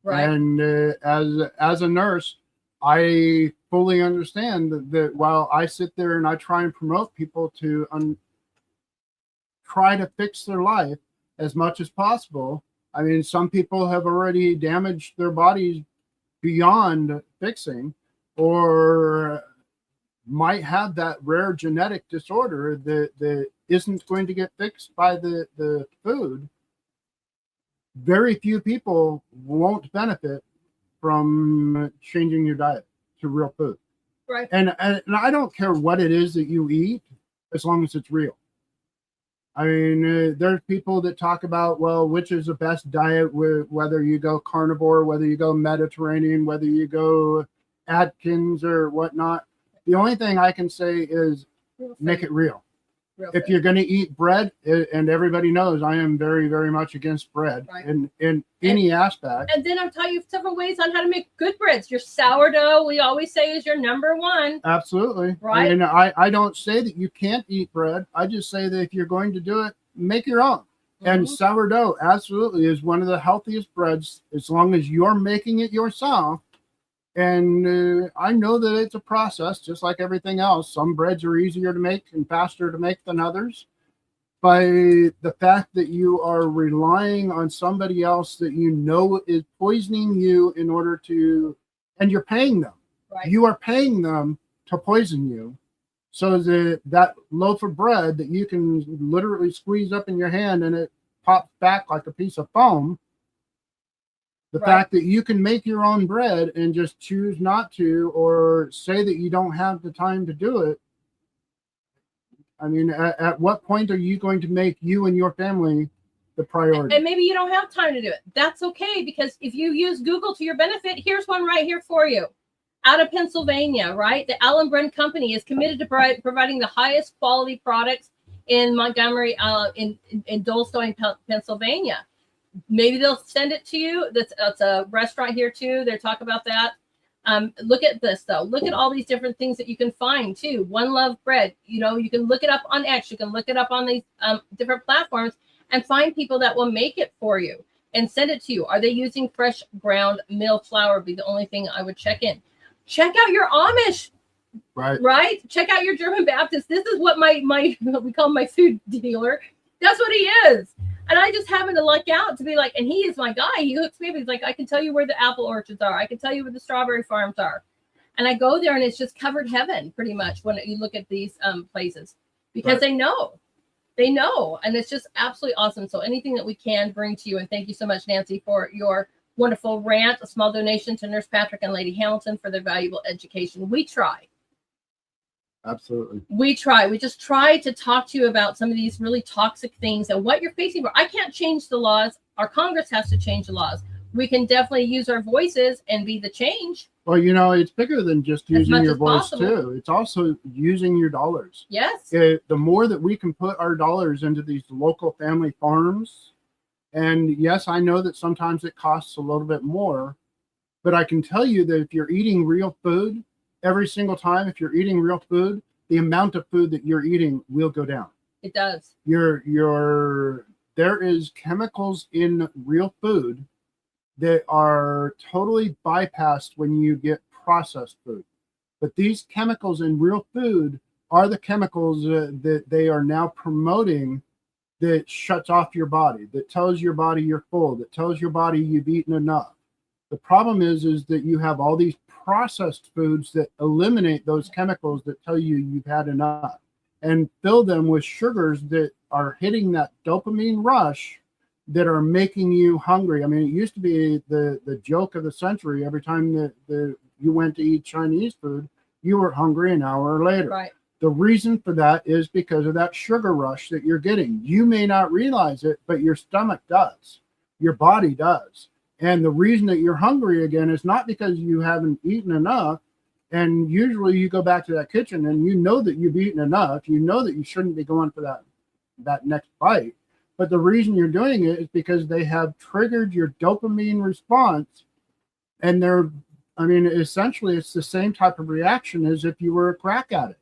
Right. And as a nurse, I fully understand that while I sit there and I try and promote people to try to fix their life as much as possible, I mean, some people have already damaged their bodies beyond fixing, or might have that rare genetic disorder that isn't going to get fixed by the food. Very few people won't benefit from changing your diet to real food. Right. And I don't care what it is that you eat, as long as it's real. I mean, there's people that talk about, well, which is the best diet, whether you go carnivore, whether you go Mediterranean, whether you go Atkins or whatnot. The only thing I can say is make it real. If you're going to eat bread, and everybody knows I am very, very much against bread in any aspect. And then I'll tell you several ways on how to make good breads. Your sourdough, we always say, is your number one. Absolutely. Right. And I don't say that you can't eat bread. I just say that if you're going to do it, make your own. Mm-hmm. And sourdough absolutely is one of the healthiest breads, as long as you're making it yourself. And I know that it's a process, just like everything else. Some breads are easier to make and faster to make than others. By the fact that you are relying on somebody else that you know is poisoning you in order to, and you're paying them. Right. You are paying them to poison you. So that loaf of bread that you can literally squeeze up in your hand and it pops back like a piece of foam. The fact that you can make your own bread and just choose not to, or say that you don't have the time to do it. I mean, at what point are you going to make you and your family the priority? And maybe you don't have time to do it. That's okay, because if you use Google to your benefit, here's one right here for you. Out of Pennsylvania, right? The Allen Brand Company is committed to providing the highest quality products in Montgomery, in Dolstone, Pennsylvania. Maybe they'll send it to you. That's a restaurant here too. They talk about that. Look at this though. Look at all these different things that you can find too. One Love Bread. You know, you can look it up on X. You can look it up on these different platforms and find people that will make it for you and send it to you. Are they using fresh ground mill flour? Would be the only thing I would check in. Check out your Amish. Right. Check out your German Baptist. This is what my we call my food dealer. That's what he is. And I just happen to luck out to be like, and he is my guy. He hooks me up. He's like, I can tell you where the apple orchards are. I can tell you where the strawberry farms are. And I go there and it's just covered heaven pretty much when you look at these places, because they know. And it's just absolutely awesome. So anything that we can bring to you. And thank you so much, Nancy, for your wonderful rant, a small donation to Nurse Patrick and Lady Hamilton for their valuable education. We try. Absolutely. We try. We just try to talk to you about some of these really toxic things and what you're facing. I can't change the laws. Our Congress has to change the laws. We can definitely use our voices and be the change. Well, you know, it's bigger than just using your voice too. It's also using your dollars. Yes. The more that we can put our dollars into these local family farms, and yes, I know that sometimes it costs a little bit more, but I can tell you that if you're eating real food, every single time, if you're eating real food, the amount of food that you're eating will go down. It does. There is chemicals in real food that are totally bypassed when you get processed food. But these chemicals in real food are the chemicals that they are now promoting, that shuts off your body, that tells your body you're full, that tells your body you've eaten enough. The problem is that you have all these processed foods that eliminate those chemicals that tell you you've had enough, and fill them with sugars that are hitting that dopamine rush, that are making you hungry. I mean, it used to be the joke of the century. Every time that you went to eat Chinese food, you were hungry an hour later. Right. The reason for that is because of that sugar rush that you're getting. You may not realize it, but your stomach does. Your body does. And the reason that you're hungry again is not because you haven't eaten enough. And usually you go back to that kitchen and you know that you've eaten enough. You know that you shouldn't be going for that next bite. But the reason you're doing it is because they have triggered your dopamine response. And essentially it's the same type of reaction as if you were a crack addict.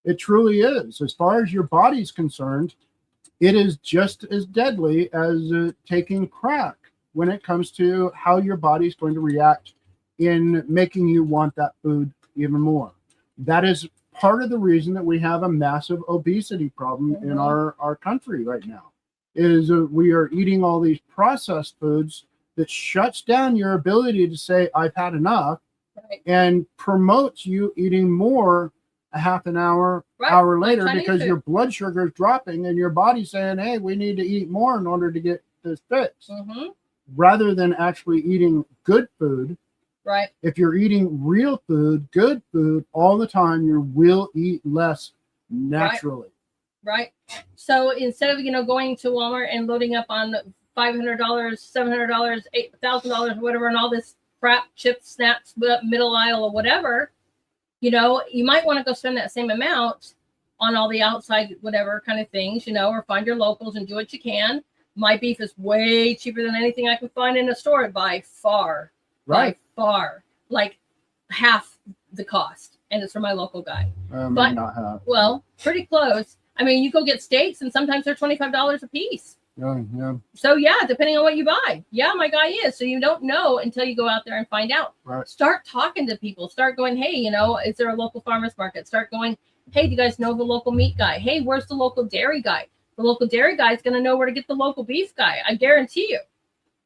It truly is. As far as your body's concerned, it is just as deadly as taking crack when it comes to how your body's going to react in making you want that food even more. That is part of the reason that we have a massive obesity problem in our country right now. is we are eating all these processed foods that shuts down your ability to say, I've had enough, Right. and promotes you eating more a half an hour, Right. hour Like later, Chinese because food. your blood sugar is dropping and your body's saying, hey, we need to eat more in order to get this fixed. Mm-hmm. Rather than actually eating good food. Right. If you're eating real food, good food all the time, you will eat less naturally. Right. So instead of, going to Walmart and loading up on $500, $700, $8,000, whatever, and all this crap, chips, snacks, middle aisle or whatever, you might want to go spend that same amount on all the outside, whatever kind of things, or find your locals and do what you can. My beef is way cheaper than anything I can find in a store by far. Right. By far. Like half the cost. And it's from my local guy. But not half. Well, pretty close. I mean, you go get steaks and sometimes they're $25 a piece. Yeah. So yeah, depending on what you buy. Yeah, my guy is. So you don't know until you go out there and find out. Right. Start talking to people. Start going, hey, is there a local farmer's market? Start going, hey, do you guys know the local meat guy? Hey, where's the local dairy guy? The local dairy guy is going to know where to get the local beef guy. I guarantee you.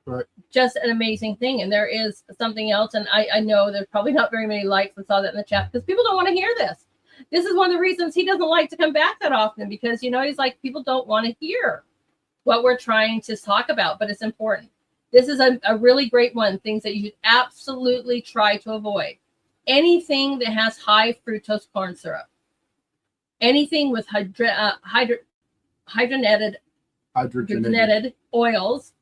Right. Just an amazing thing. And there is something else. And I know there's probably not very many likes. I saw that in the chat because people don't want to hear this. This is one of the reasons he doesn't like to come back that often because, he's like, people don't want to hear what we're trying to talk about, but it's important. This is a really great one. Things that you should absolutely try to avoid. Anything that has high fructose corn syrup. Anything with hydrogenated oils.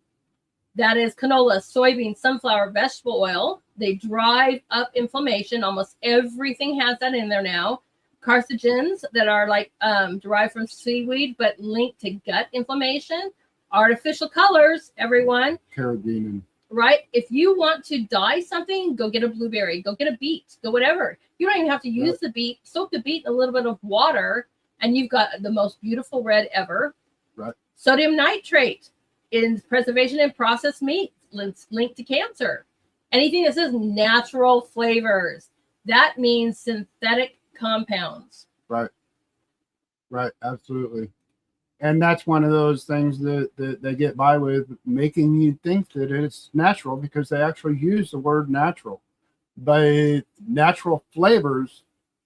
That is canola, soybean, sunflower, vegetable oil. They drive up inflammation. Almost everything has that in there now. Carcinogens that are like derived from seaweed, but linked to gut inflammation. Artificial colors, everyone. Carrageenan. Right? If you want to dye something, go get a blueberry, go get a beet, go whatever. You don't even have to use the beet. Soak the beet in a little bit of water, and you've got the most beautiful red ever. Right. Sodium nitrate in preservation and processed meat linked to cancer. Anything that says natural flavors, that means synthetic compounds. Right. Absolutely. And that's one of those things that they get by with, making you think that it's natural because they actually use the word natural. But natural flavors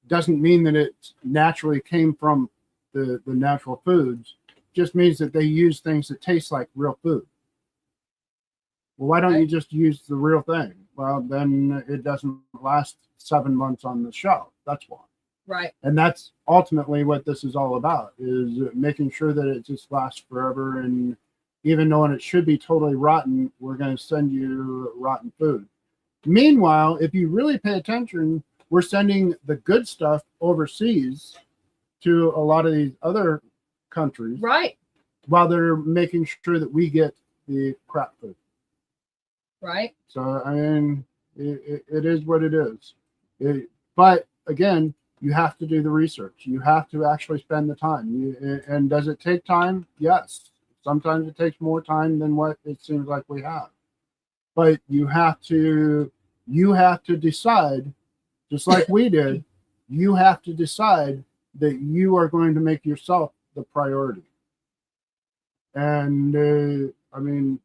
doesn't mean that it naturally came from the natural foods. It just means that they use things that taste like real food. Well, why don't you just use the real thing? Well, then it doesn't last 7 months on the shelf. That's why. Right. And that's ultimately what this is all about, is making sure that it just lasts forever. And even knowing it should be totally rotten, we're going to send you rotten food. Meanwhile, if you really pay attention, we're sending the good stuff overseas to a lot of these other countries. Right. While they're making sure that we get the crap food. Right. So, I mean, it is what it is. But again, you have to do the research. You have to actually spend the time. And does it take time? Yes. Sometimes it takes more time than what it seems like we have. But you have to decide, just like we did, you have to decide that you are going to make yourself the priority. And I mean,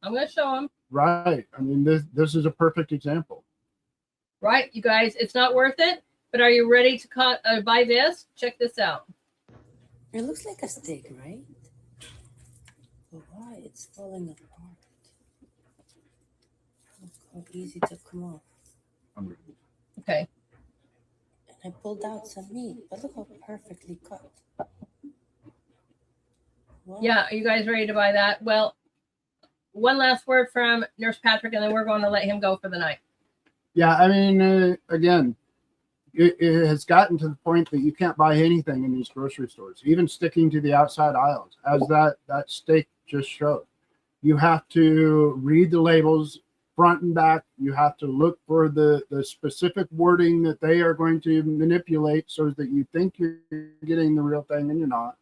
I'm going to show them. Right. I mean, this is a perfect example. Right, you guys, it's not worth it. But are you ready to buy this? Check this out. It looks like a steak, right? But why? It's falling apart. Look how easy to come off. Okay. And I pulled out some meat, but look how perfectly cut. Wow. Yeah, are you guys ready to buy that? Well, one last word from Nurse Patrick, and then we're going to let him go for the night. Yeah, I mean, again, it has gotten to the point that you can't buy anything in these grocery stores, even sticking to the outside aisles, as that steak just showed. You have to read the labels front and back. You have to look for the specific wording that they are going to manipulate so that you think you're getting the real thing and you're not.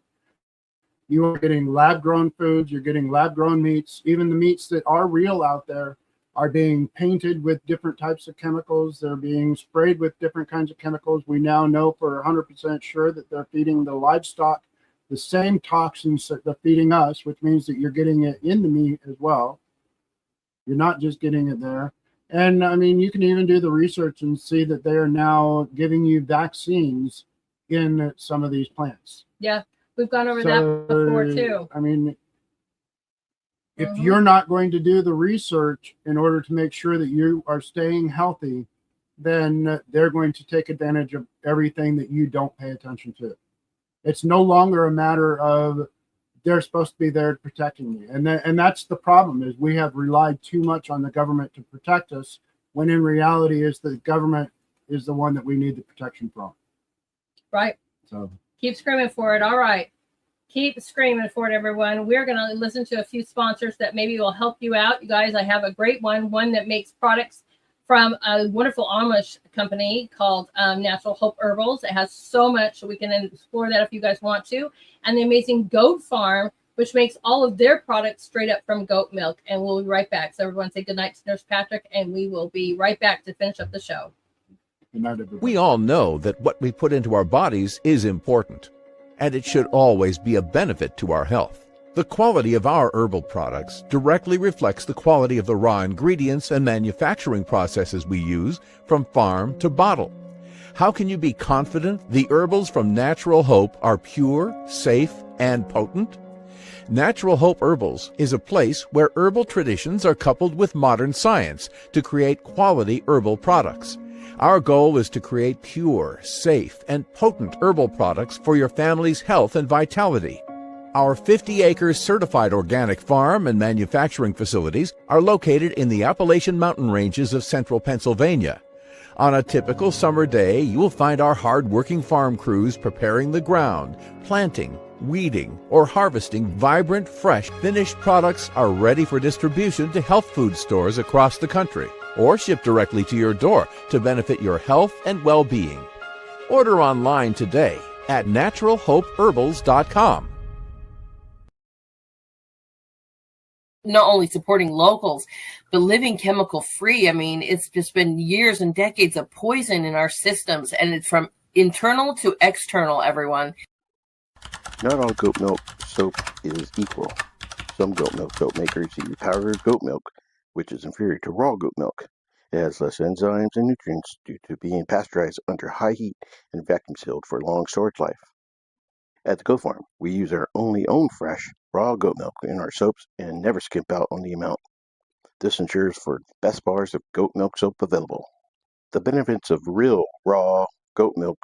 You are getting lab-grown foods. You're getting lab-grown meats. Even the meats that are real out there are being painted with different types of chemicals. They're being sprayed with different kinds of chemicals. We now know for 100% sure that they're feeding the livestock the same toxins that they're feeding us, which means that you're getting it in the meat as well. You're not just getting it there. And I mean, you can even do the research and see that they are now giving you vaccines in some of these plants. Yeah, we've gone over that before too. I mean, if you're not going to do the research in order to make sure that you are staying healthy, then they're going to take advantage of everything that you don't pay attention to. It's no longer a matter of they're supposed to be there protecting you. And that's the problem, is we have relied too much on the government to protect us, when in reality is the government is the one that we need the protection from. Right. So keep screaming for it. All right. Keep screaming for it, everyone. We're going to listen to a few sponsors that maybe will help you out. You guys, I have a great one that makes products from a wonderful Amish company called Natural Hope Herbals. It has so much, so we can explore that if you guys want to. And the amazing Goat Farm, which makes all of their products straight up from goat milk. And we'll be right back. So everyone say goodnight to Nurse Patrick, and we will be right back to finish up the show. good night, everybody. We all know that what we put into our bodies is important, and it should always be a benefit to our health. The quality of our herbal products directly reflects the quality of the raw ingredients and manufacturing processes we use from farm to bottle. How can you be confident the herbals from Natural Hope are pure, safe, and potent? Natural Hope Herbals is a place where herbal traditions are coupled with modern science to create quality herbal products. Our goal is to create pure, safe, and potent herbal products for your family's health and vitality. Our 50-acre certified organic farm and manufacturing facilities are located in the Appalachian Mountain Ranges of central Pennsylvania. On a typical summer day, you will find our hard-working farm crews preparing the ground, planting, weeding, or harvesting vibrant, fresh, finished products are ready for distribution to health food stores across the country, or shipped directly to your door to benefit your health and well-being. Order online today at naturalhopeherbals.com. Not only supporting locals, but living chemical free. I mean, it's just been years and decades of poison in our systems, and it's from internal to external, everyone. Not all goat milk soap is equal. Some goat milk soap makers use powdered goat milk, which is inferior to raw goat milk. It has less enzymes and nutrients due to being pasteurized under high heat and vacuum sealed for long storage life. At the Goat Farm, we use our only own fresh, raw goat milk in our soaps and never skimp out on the amount. This ensures for the best bars of goat milk soap available. The benefits of real, raw goat milk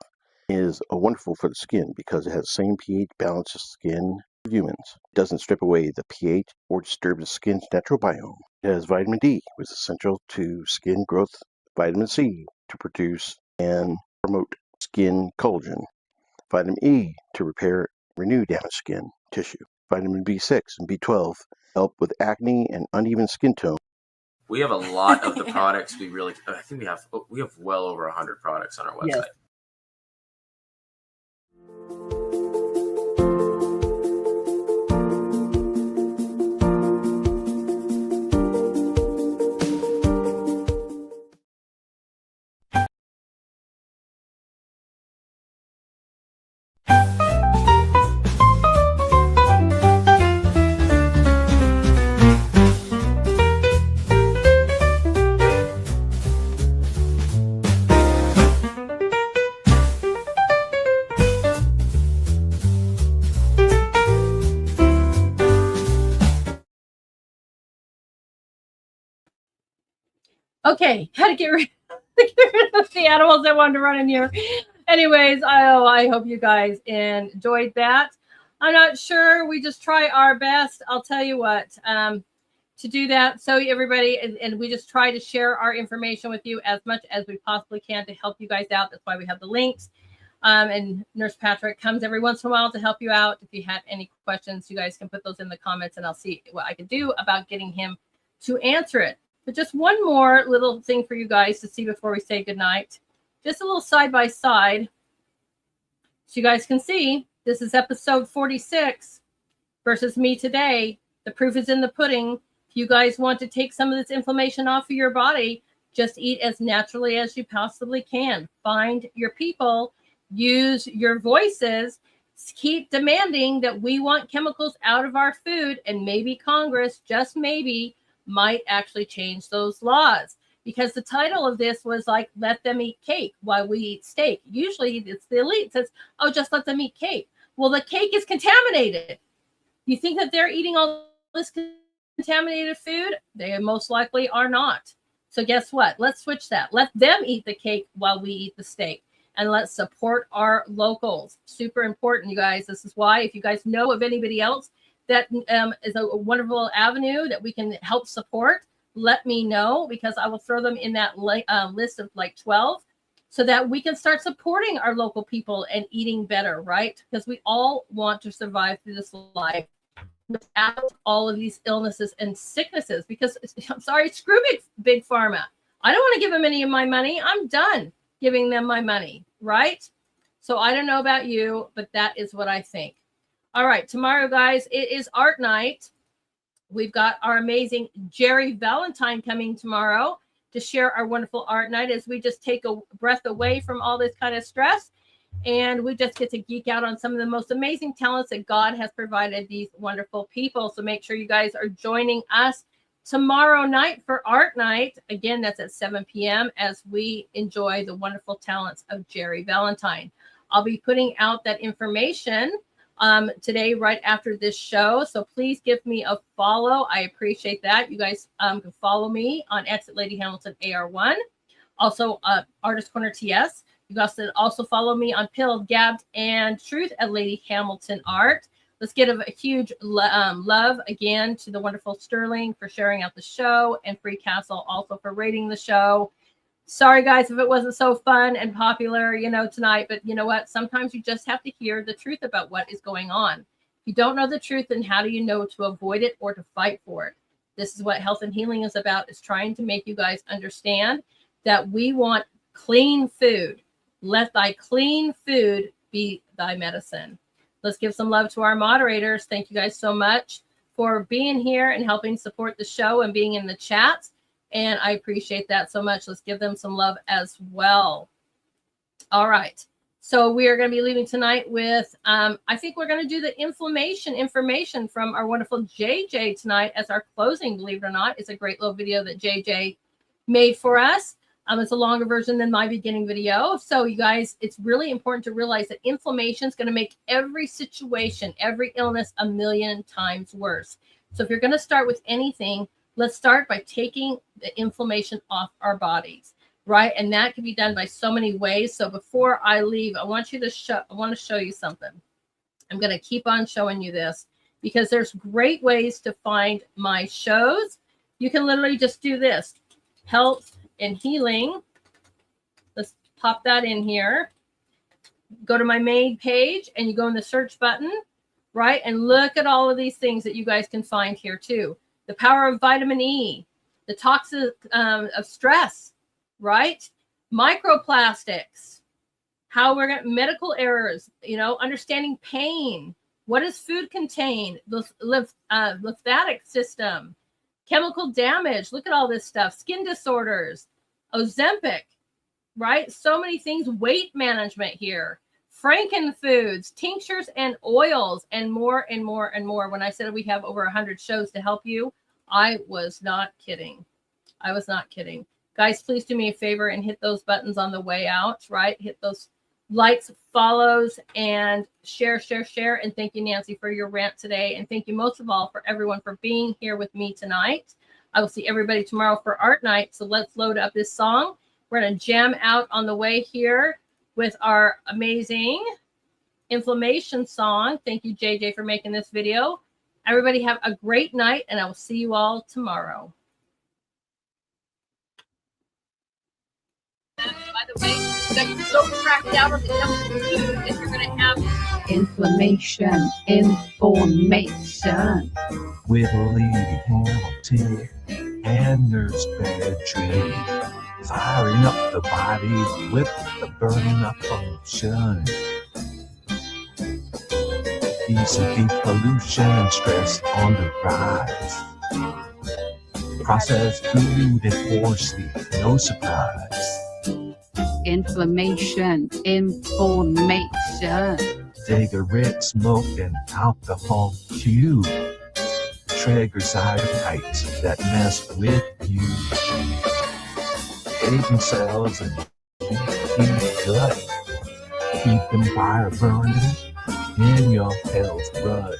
is wonderful for the skin because it has the same pH balance as skin for humans. It doesn't strip away the pH or disturb the skin's natural biome. It has vitamin D, which is essential to skin growth, vitamin C to produce and promote skin collagen, vitamin E to repair, renew damaged skin tissue. Vitamin B6 and B12 help with acne and uneven skin tone. We have a lot of the products. I think we have well over 100 products on our website. Yes. Okay, had to get rid of the animals that wanted to run in here. Anyways, I hope you guys enjoyed that. I'm not sure. We just try our best. I'll tell you what, to do that. So everybody, and we just try to share our information with you as much as we possibly can to help you guys out. That's why we have the links. And Nurse Patrick comes every once in a while to help you out. If you had any questions, you guys can put those in the comments and I'll see what I can do about getting him to answer it. But just one more little thing for you guys to see before we say goodnight. Just a little side by side. So you guys can see, this is episode 46 versus me today. The proof is in the pudding. If you guys want to take some of this inflammation off of your body, just eat as naturally as you possibly can. Find your people, use your voices, keep demanding that we want chemicals out of our food, and maybe Congress, just maybe, might actually change those laws. Because the title of this was like, let them eat cake while we eat steak. Usually it's the elite says, oh, just let them eat cake. Well, the cake is contaminated. You think that they're eating all this contaminated food? They most likely are not. So guess what? Let's switch that. Let them eat the cake while we eat the steak. And let's support our locals. Super important, you guys. This is why, if you guys know of anybody else that is a wonderful avenue that we can help support, let me know, because I will throw them in that list of like 12 so that we can start supporting our local people and eating better, right? Because we all want to survive through this life without all of these illnesses and sicknesses. Because I'm sorry, screw big pharma. I don't want to give them any of my money. I'm done giving them my money, right? So I don't know about you, but that is what I think. All right, tomorrow, guys, it is art night. We've got our amazing Jerry Valentine coming tomorrow to share our wonderful art night as we just take a breath away from all this kind of stress. And we just get to geek out on some of the most amazing talents that God has provided these wonderful people. So make sure you guys are joining us tomorrow night for art night. Again, that's at 7 p.m. as we enjoy the wonderful talents of Jerry Valentine. I'll be putting out that information today right after this show. So please give me a follow. I appreciate that. You guys can follow me on X at Lady Hamilton AR1. Also, Artist Corner TS. You guys can also follow me on Pilled, Gabbed, and Truth at Lady Hamilton Art. Let's give a huge love again to the wonderful Sterling for sharing out the show, and Free Castle also for rating the show. Sorry, guys, if it wasn't so fun and popular, tonight. But you know what? Sometimes you just have to hear the truth about what is going on. If you don't know the truth, then how do you know to avoid it or to fight for it? This is what health and healing is about, is trying to make you guys understand that we want clean food. Let thy clean food be thy medicine. Let's give some love to our moderators. Thank you guys so much for being here and helping support the show and being in the chat. And I appreciate that so much. Let's give them some love as well. All right. So we are going to be leaving tonight with, I think we're going to do the inflammation information from our wonderful JJ tonight as our closing, believe it or not. It's a great little video that JJ made for us. It's a longer version than my beginning video. So you guys, it's really important to realize that inflammation is going to make every situation, every illness a million times worse. So if you're going to start with anything, let's start by taking the inflammation off our bodies, right? And that can be done by so many ways. So before I leave, I want to show you something. I'm going to keep on showing you this because there's great ways to find my shows. You can literally just do this, health and healing. Let's pop that in here. Go to my main page and you go in the search button, right? And look at all of these things that you guys can find here too. The power of vitamin E, the toxic of stress, right? Microplastics, how we're going medical errors, understanding pain. What does food contain? The lymphatic system, chemical damage. Look at all this stuff. Skin disorders, Ozempic, right? So many things. Weight management here. Frankenfoods, tinctures and oils, and more and more and more. When I said we have over 100 shows to help you, I was not kidding. I was not kidding. Guys, please do me a favor and hit those buttons on the way out, right? Hit those likes, follows, and share. And thank you, Nancy, for your rant today. And thank you most of all for everyone for being here with me tonight. I will see everybody tomorrow for art night. So let's load up this song. We're going to jam out on the way here with our amazing inflammation song. Thank you, JJ, for making this video. Everybody have a great night, and I will see you all tomorrow. By the way, you guys don't track down on the food if you're going to have inflammation. With Lady Hamilton and Nurse Bedtree, firing up the body with the burning up function. Obesity, pollution, and stress on the rise. Processed food and poor sleep, no surprise. Inflammation. cigarette smoke and alcohol cue trigger side effects that mess with you. Aging cells and leaky gut keep them fire burning in your health grudge.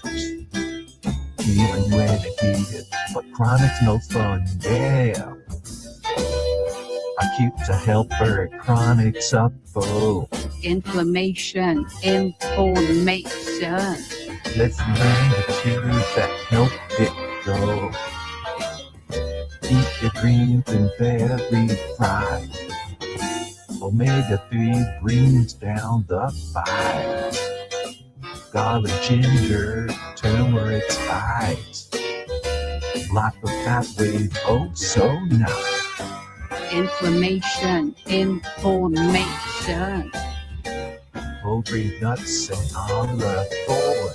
Feeling ready to heat it, but chronic's no fun, yeah. Acute to helper, chronic suffer. Inflammation, inflammation. Let's learn the cures that help it go. Eat your greens and berry fried. Omega-3 brings down the fight. Garlic, ginger, turmeric, spice. Block the pathways, oh so nice. Inflammation, inflammation. Poultry, nuts, and olive oil.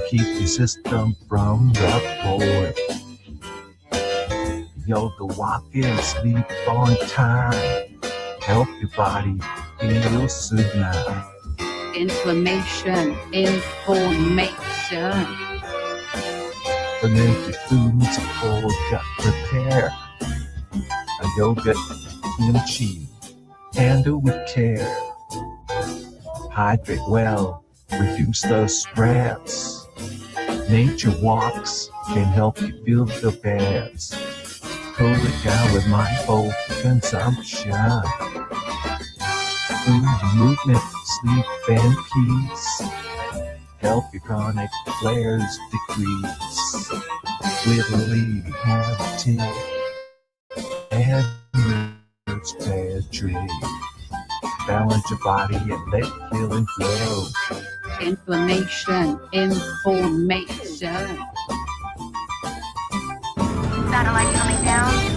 Keep your system from the board. Yoga, walking, sleep on time. Help your body feel sublime. Inflammation, inflammation. Fermented foods for gut repair. A yogurt, kimchi, handle with care. Hydrate well, reduce the stress. Nature walks can help you feel the best. Cool it down with mindful consumption. Food, movement, sleep, and peace help your chronic flares decrease. Literally have tea and nerves penetrate. Balance your body and let healing flow. Inflammation, inflammation. Satellite coming down.